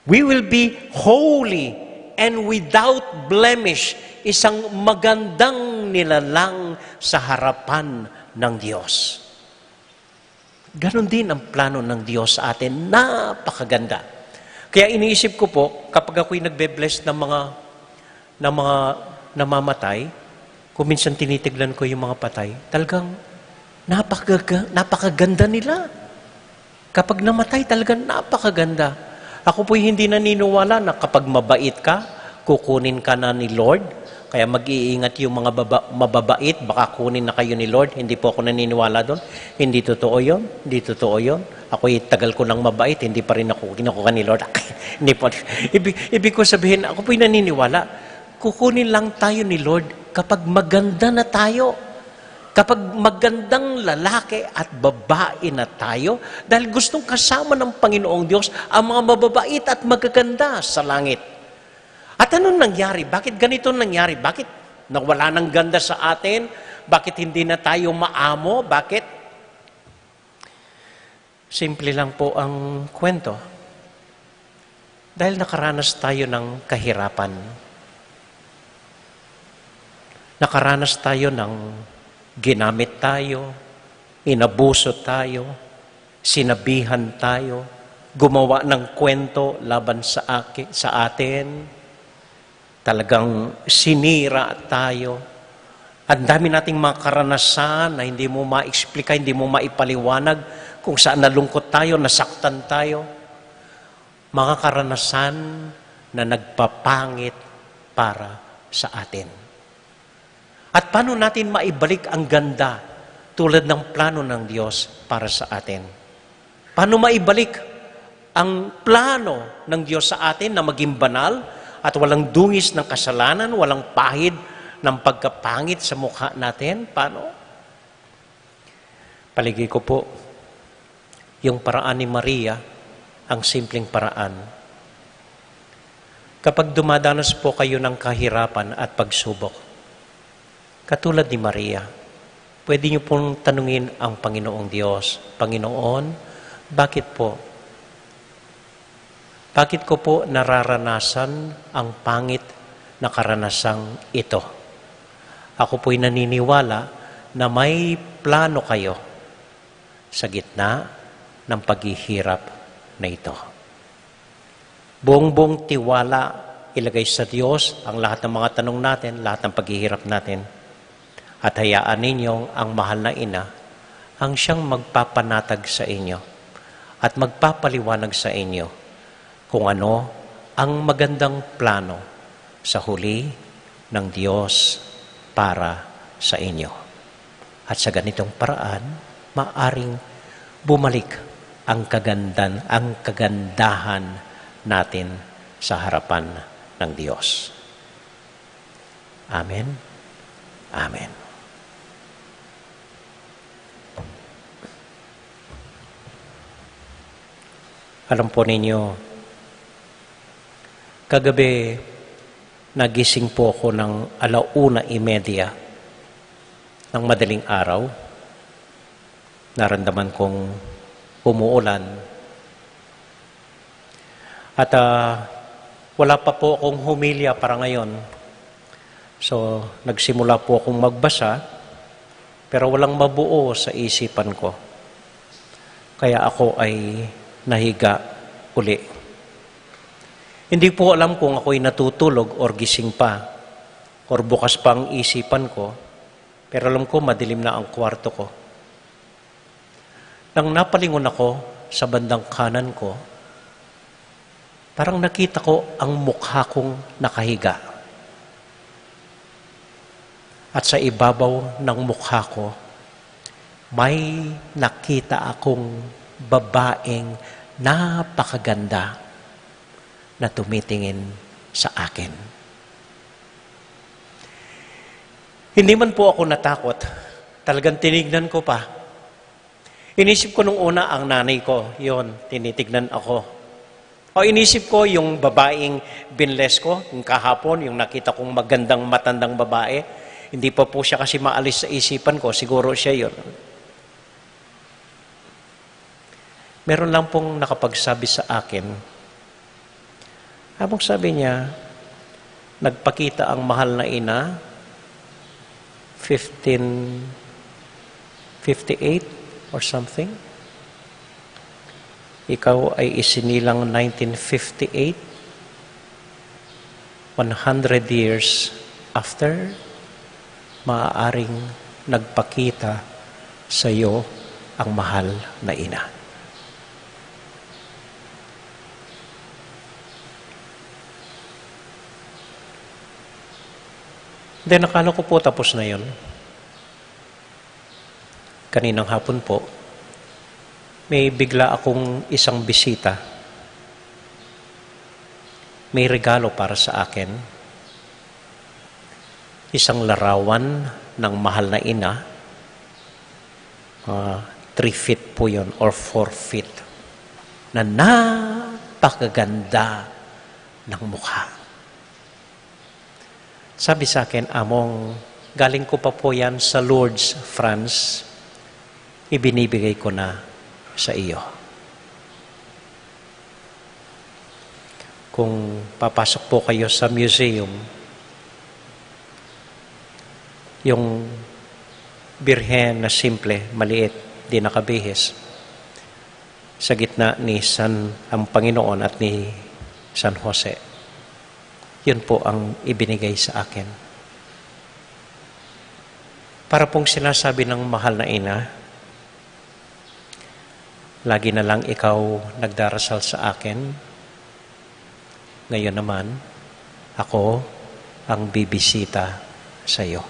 we will be holy and without blemish. Isang magandang nilalang sa harapan ng Diyos. Ganon din ang plano ng Diyos sa atin. Napakaganda. Kaya iniisip ko po, kapag ako'y nagbe-bless ng mga namamatay, kung minsan tinitignan ko yung mga patay, talagang napakaganda nila. Kapag namatay, talagang napakaganda. Ako po'y hindi naniniwala na kapag mabait ka, kukunin ka na ni Lord, Kaya mag-iingat yung mga mababait, baka kunin na kayo ni Lord. Hindi po ako naniniwala doon. Hindi totoo yun. Hindi totoo yun. Ako'y tagal ko nang mabait, hindi pa rin ako kinukuha ni Lord. Hindi po. Ibig ko sabihin, ako po'y naniniwala. Kukunin lang tayo ni Lord kapag maganda na tayo. Kapag magandang lalaki at babae na tayo, dahil gustong kasama ng Panginoong Diyos ang mga mababait at magaganda sa langit. At anong nangyari? Bakit ganito nangyari? Bakit nawala ng ganda sa atin? Bakit hindi na tayo maamo? Bakit? Simple lang po ang kwento. Dahil nakaranas tayo ng kahirapan. Nakaranas tayo ng ginamit tayo, inabuso tayo, sinabihan tayo, gumawa ng kwento laban sa atin, talagang sinira tayo. Ang dami nating mga karanasan na hindi mo ma-explika, hindi mo maipaliwanag kung saan nalungkot tayo, nasaktan tayo. Mga karanasan na nagpapangit para sa atin. At paano natin maibalik ang ganda tulad ng plano ng Diyos para sa atin? Paano maibalik ang plano ng Diyos sa atin na maging banal at walang dungis ng kasalanan, walang pahid ng pagkapangit sa mukha natin? Paano? Paligid ko po, yung paraan ni Maria, ang simpleng paraan. Kapag dumadanas po kayo ng kahirapan at pagsubok, katulad ni Maria, pwede niyo pong tanungin ang Panginoong Diyos, Panginoon, bakit po? Bakit ko po nararanasan ang pangit na karanasang ito? Ako po'y naniniwala na may plano kayo sa gitna ng paghihirap na ito. Buong-buong tiwala ilagay sa Diyos ang lahat ng mga tanong natin, lahat ng paghihirap natin. At hayaan ninyong ang mahal na ina ang siyang magpapanatag sa inyo at magpapaliwanag sa inyo kung ano ang magandang plano sa huli ng Diyos para sa inyo. At sa ganitong paraan, maaring bumalik ang kagandahan natin sa harapan ng Diyos. Amen. Amen. Alam po ninyo, kagabi, nagising po ako ng 1:30 ng madaling araw. Naramdaman kong umuulan. At wala pa po akong humilya para ngayon. So, nagsimula po akong magbasa, pero walang mabuo sa isipan ko. Kaya ako ay nahiga uli. Hindi po alam kung ako'y natutulog or gising pa or bukas pa ang isipan ko, pero alam ko madilim na ang kwarto ko. Nang napalingon ako sa bandang kanan ko, parang nakita ko ang mukha kong nakahiga. At sa ibabaw ng mukha ko, may nakita akong babaeng napakaganda na tumitingin sa akin. Hindi man po ako natakot. Talagang tinignan ko pa. Inisip ko nung una ang nanay ko. Yon, tinitignan ako. O inisip ko yung babaeng binles ko, yung kahapon, yung nakita kong magandang matandang babae. Hindi pa po siya kasi maalis sa isipan ko. Siguro siya yon. Meron lang pong nakapagsabi sa akin. Habang sabi niya, nagpakita ang mahal na ina, 1558 or something. Ikaw ay isinilang 1958. 100 years after, maaaring nagpakita sa iyo ang mahal na ina. Then nakala ko po tapos na yun. Kaninang hapon po, may bigla akong isang bisita. May regalo para sa akin. Isang larawan ng mahal na ina. 3 feet po yun or 4 feet. Na napakaganda ng mukha. Sabi sa akin, Among, galing ko pa po yan sa Lourdes, France. Ibinibigay ko na sa iyo. Kung papasok po kayo sa museum, yung birhen na simple, maliit, di nakabihis, sa gitna ni ang Panginoon at ni San Jose. Yun po ang ibinigay sa akin. Para pong sinasabi ng mahal na ina, lagi na lang ikaw nagdarasal sa akin. Ngayon naman, ako ang bibisita sa iyo.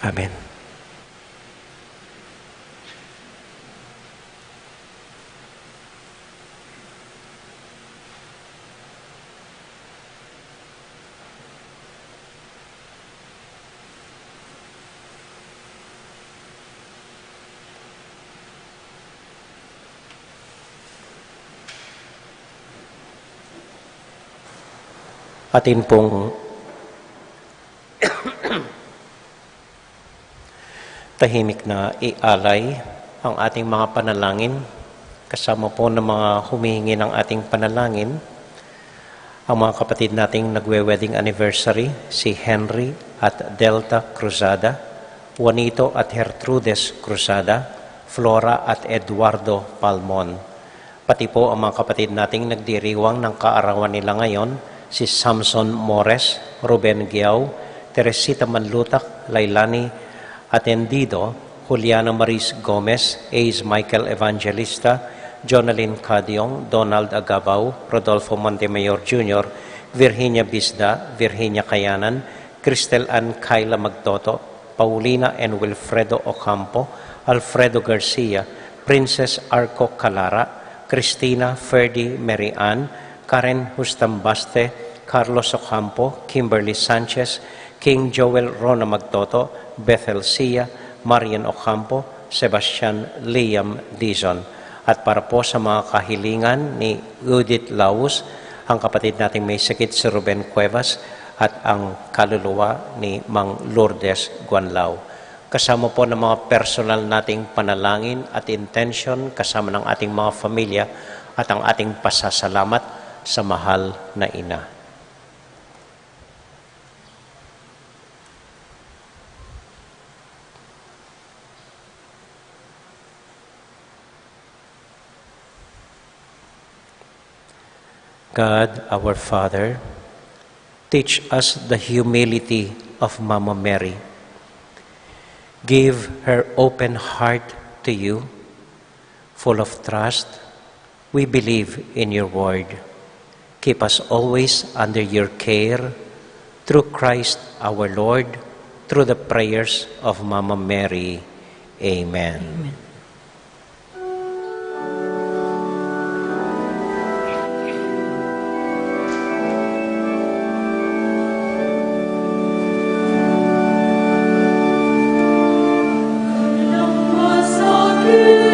Amen. Atin pong tahimik na ialay ang ating mga panalangin, kasama po ng mga humihingi ng ating panalangin, ang mga kapatid nating nagwe-wedding anniversary, si Henry at Delta Cruzada, Juanito at Gertrudes Cruzada, Flora at Eduardo Palmon. Pati po ang mga kapatid nating nagdiriwang ng kaarawan nila ngayon, si Samson Mores, Ruben Giao, Teresita Manlutak, Lailani Atendido, Juliana Maris Gomez, Ace Michael Evangelista, Jonalyn Cadiong, Donald Agabao, Rodolfo Montemayor Jr., Virginia Bisda, Virginia Kayanan, Cristel Ann Kyla Magtoto, Paulina and Wilfredo Ocampo, Alfredo Garcia, Princess Arco Calara, Cristina Ferdi Mary Ann, Karen Hustambaste, Carlos Ocampo, Kimberly Sanchez, King Joel Rona Magtoto, Bethel Sia, Marian Ocampo, Sebastian Liam Dizon. At para po sa mga kahilingan ni Judith Laus, ang kapatid nating may sakit si Ruben Cuevas, at ang kaluluwa ni Mang Lourdes Guanlao. Kasama po ng mga personal nating panalangin at intention, kasama ng ating mga pamilya at ang ating pasasalamat sa mahal na ina. God, our Father, teach us the humility of Mama Mary. Give her open heart to you, full of trust. We believe in your word. Keep us always under your care, through Christ our Lord, through the prayers of Mama Mary. Amen. Amen. Away.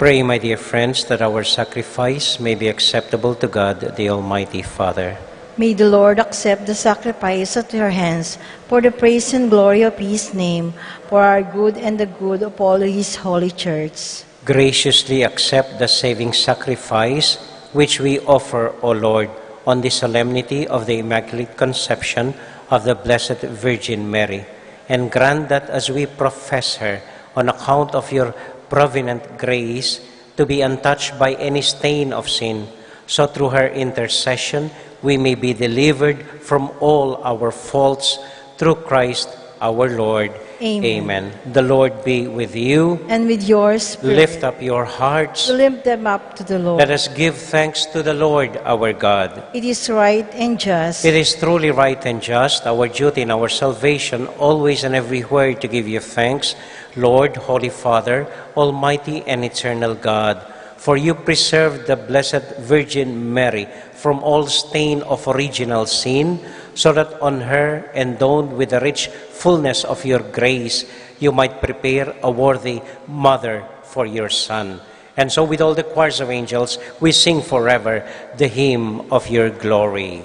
Pray, my dear friends, that our sacrifice may be acceptable to God, the Almighty Father. May the Lord accept the sacrifice at your hands for the praise and glory of his name, for our good and the good of all his holy church. Graciously accept the saving sacrifice which we offer, O Lord, on the solemnity of the Immaculate Conception of the Blessed Virgin Mary, and grant that as we profess her on account of your provident grace to be untouched by any stain of sin, so through her intercession we may be delivered from all our faults through Christ our Lord. Amen. The Lord be with you. And with your spirit, Lift up your hearts. lift them up to the Lord. Let us give thanks to the Lord our God. It is right and just. It is truly right and just, our duty and our salvation, always and everywhere to give you thanks, Lord, Holy Father, Almighty and eternal God. For you preserved the Blessed Virgin Mary from all stain of original sin, so that on her, endowed with the rich fullness of your grace, you might prepare a worthy mother for your Son. And so with all the choirs of angels, we sing forever the hymn of your glory.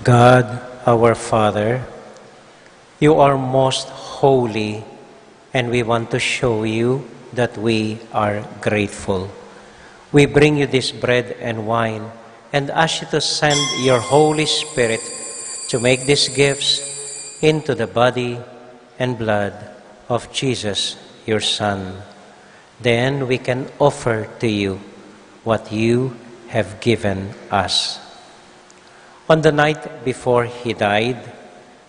God, our Father, you are most holy, and we want to show you that we are grateful. We bring you this bread and wine and ask you to send your Holy Spirit to make these gifts into the body and blood of Jesus, your Son. Then we can offer to you what you have given us. On the night before he died,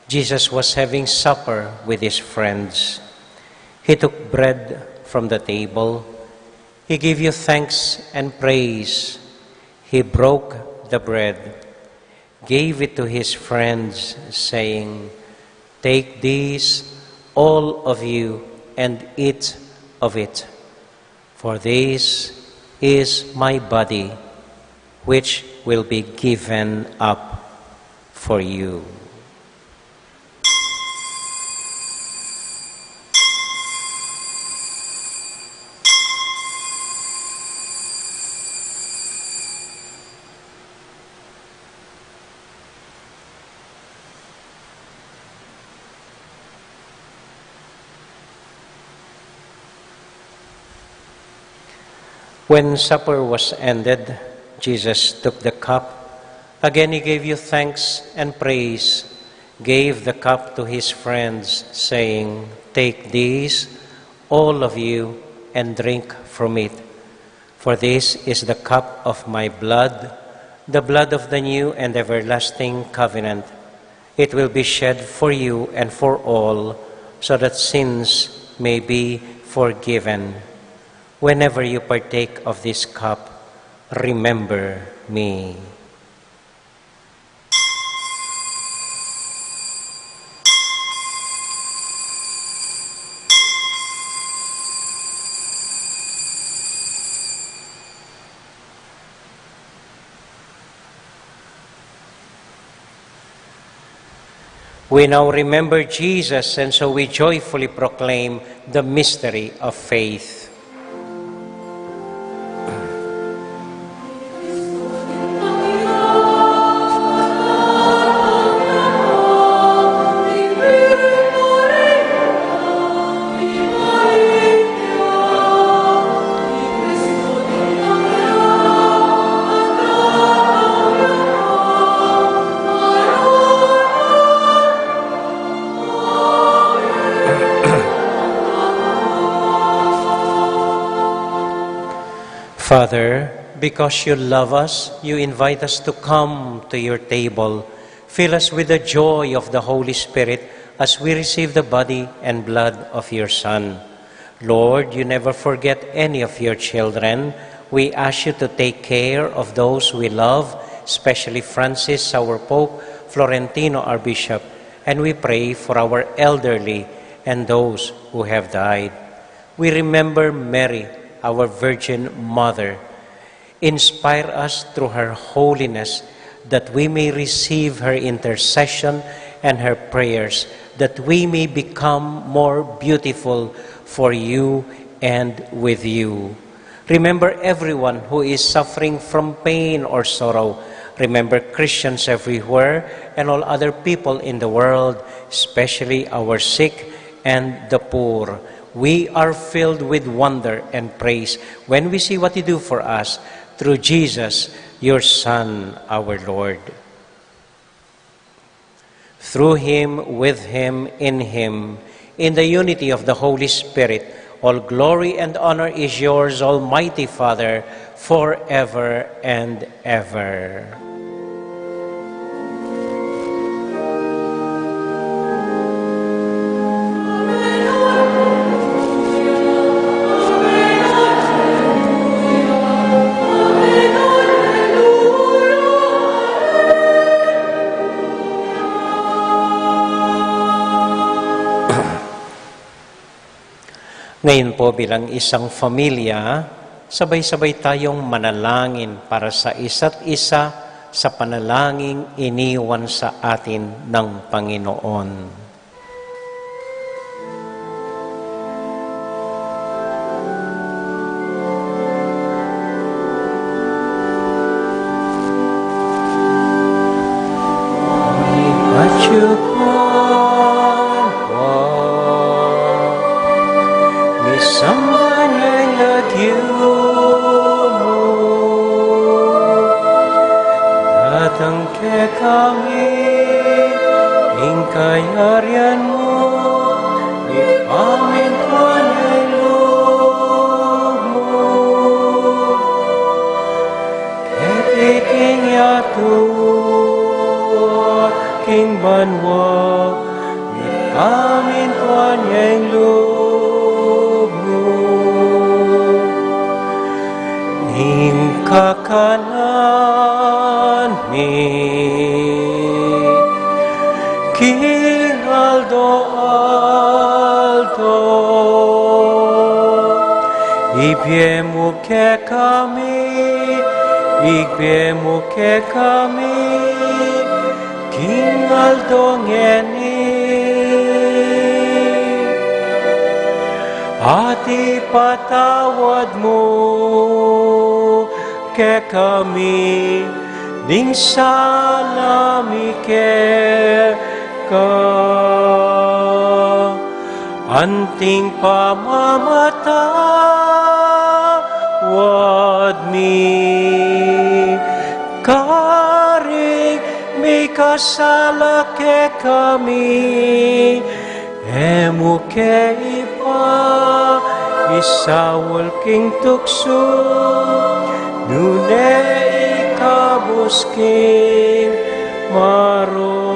Jesus was having supper with his friends. He took bread from the table. He gave you thanks and praise. He broke the bread, gave it to his friends, saying, "Take this, all of you, and eat of it. For this is my body, which will be given up for you." When supper was ended, Jesus took the cup. Again he gave you thanks and praise, gave the cup to his friends, saying, "Take these, all of you, and drink from it. For this is the cup of my blood, the blood of the new and everlasting covenant. It will be shed for you and for all, so that sins may be forgiven. Whenever you partake of this cup, remember me." We now remember Jesus, and so we joyfully proclaim the mystery of faith. Father, because you love us, you invite us to come to your table. Fill us with the joy of the Holy Spirit as we receive the body and blood of your Son. Lord, you never forget any of your children. We ask you to take care of those we love, especially Francis, our Pope, Florentino, our Bishop, and we pray for our elderly and those who have died. We remember Mary, our Virgin Mother. Inspire us through her holiness that we may receive her intercession and her prayers, that we may become more beautiful for you and with you. Remember everyone who is suffering from pain or sorrow. Remember Christians everywhere and all other people in the world, especially our sick and the poor. We are filled with wonder and praise when we see what you do for us through Jesus, your Son, our Lord. Through him, with him, in the unity of the Holy Spirit, all glory and honor is yours, Almighty Father, forever and ever. Ngayon po bilang isang pamilya, sabay-sabay tayong manalangin para sa isa't isa sa panalangin iniwan sa atin ng Panginoon. Igbiemu ke kami, King Aldongeni, at ipatawad mo ke kami, ding salami ke ka, anting pamamata, tawad mi, karing may kasala ke kami, emu ke ipa, isawal king tukso, nune ikabos king maro.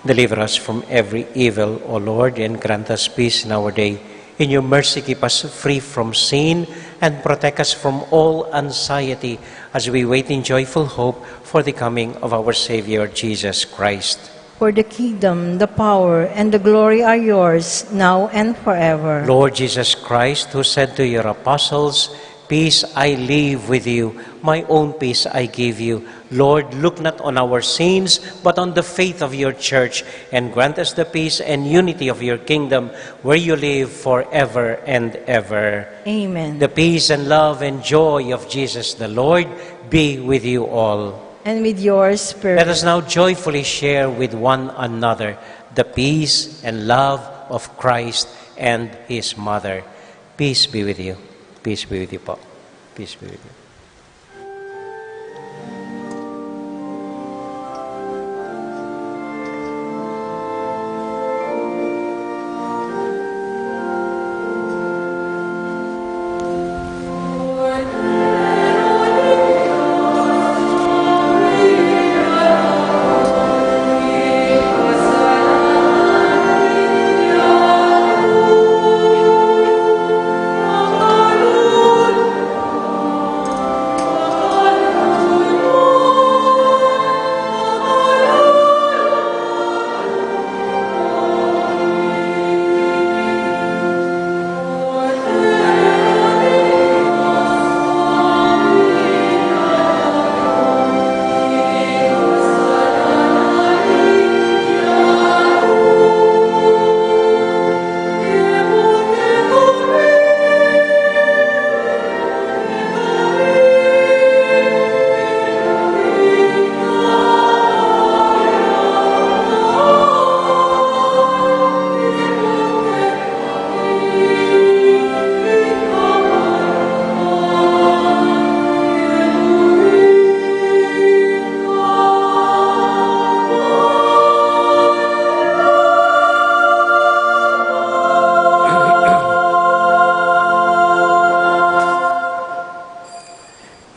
Deliver us from every evil, O Lord, and grant us peace in our day. In your mercy, keep us free from sin and protect us from all anxiety as we wait in joyful hope for the coming of our Savior, Jesus Christ. For the kingdom, the power, and the glory are yours, now and forever. Lord Jesus Christ, who said to your apostles, "Peace I leave with you, my own peace I give you." Lord, look not on our sins, but on the faith of your church, and grant us the peace and unity of your kingdom, where you live forever and ever. Amen. The peace and love and joy of Jesus the Lord be with you all. And with your spirit. Let us now joyfully share with one another the peace and love of Christ and his mother. Peace be with you. Peace be with you, Paul. Peace be with you.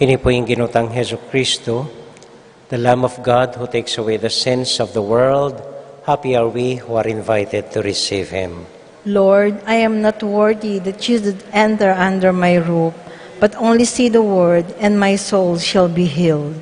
Ini po yung ginutang Hesus Kristo, the Lamb of God who takes away the sins of the world. Happy are we who are invited to receive Him. Lord, I am not worthy that you should enter under my roof, but only say the word, and my soul shall be healed.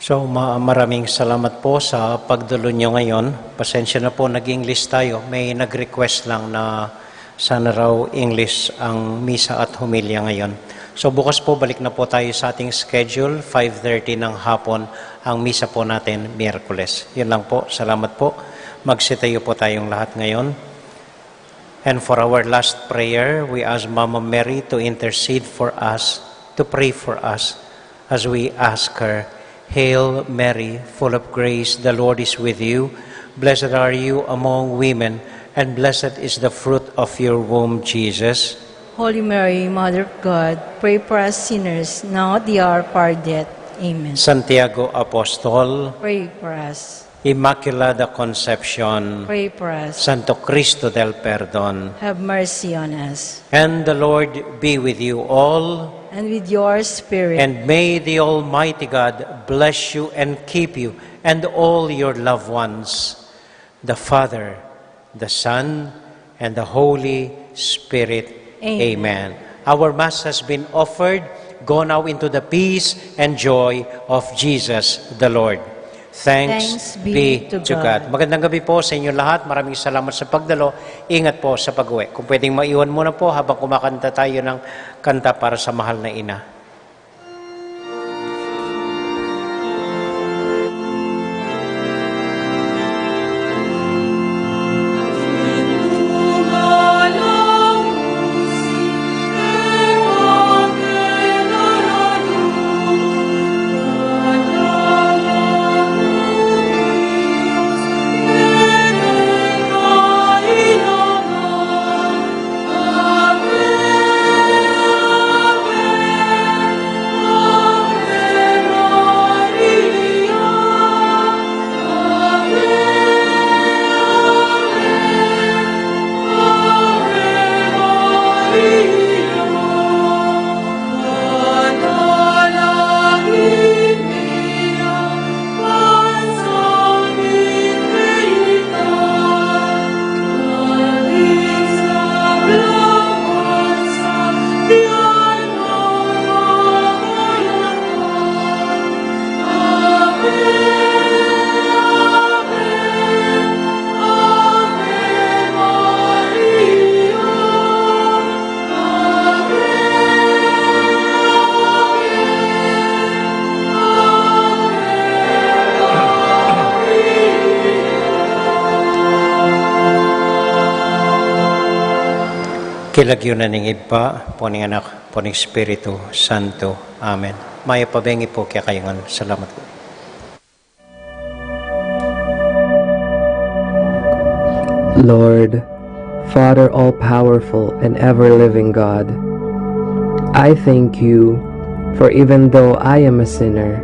So maraming salamat po sa pagdulo nyo ngayon. Pasensya na po, nag-English tayo. May nag-request lang na sana raw English ang misa at humilya ngayon. So bukas po, balik na po tayo sa ating schedule. 5:30 ng hapon ang misa po natin, Miyerkules. Yun lang po. Salamat po. Magsitayo po tayong lahat ngayon. And for our last prayer, we ask Mama Mary to intercede for us, to pray for us, as we ask her, Hail Mary, full of grace, the Lord is with you. Blessed are you among women, and blessed is the fruit of your womb, Jesus. Holy Mary, Mother of God, pray for us sinners, now at the hour of our death. Amen. Santiago Apostol, Pray for us. Immaculada Concepcion, Pray for us. Santo Cristo del Perdon. Have mercy on us. And the Lord be with you all, And with your spirit. and may the Almighty God bless you and keep you and all your loved ones, the Father, the Son, and the Holy Spirit. Amen. Our Mass has been offered. Go now into the peace and joy of Jesus the Lord. Thanks be to God. Magandang gabi po sa inyo lahat. Maraming salamat sa pagdalo. Ingat po sa pag-uwi. Kung pwedeng maiwan muna po habang kumakanta tayo ng kanta para sa mahal na ina. Kilagyo na ning iba, poning anak, poning Espiritu Santo. Amen. Maya pabengi po kaya kayongan. Salamat po. Lord, Father all-powerful and ever-living God, I thank you, for even though I am a sinner,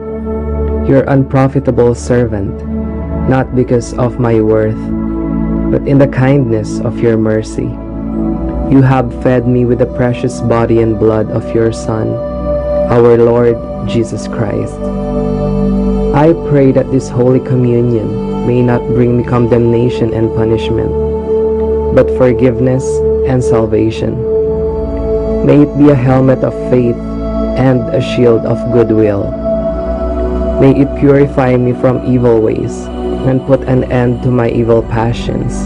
your unprofitable servant, not because of my worth, but in the kindness of your mercy, you have fed me with the precious body and blood of your Son, our Lord Jesus Christ. I pray that this Holy Communion may not bring me condemnation and punishment, but forgiveness and salvation. May it be a helmet of faith and a shield of goodwill. May it purify me from evil ways and put an end to my evil passions.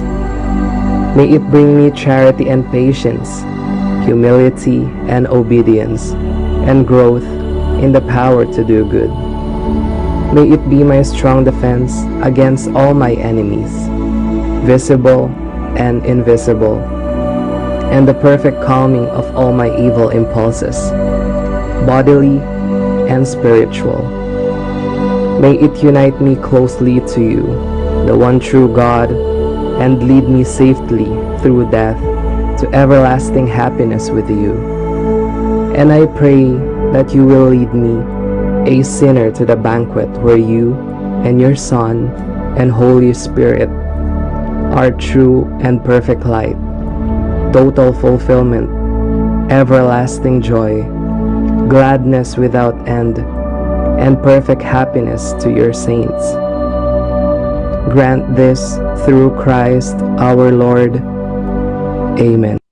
May it bring me charity and patience, humility and obedience, and growth in the power to do good. May it be my strong defense against all my enemies, visible and invisible, and the perfect calming of all my evil impulses, bodily and spiritual. May it unite me closely to you, the one true God, and lead me safely through death to everlasting happiness with you. And I pray that you will lead me, a sinner, to the banquet where you and your Son and Holy Spirit are true and perfect light, total fulfillment, everlasting joy, gladness without end, and perfect happiness to your saints. Grant this through Christ our Lord. Amen.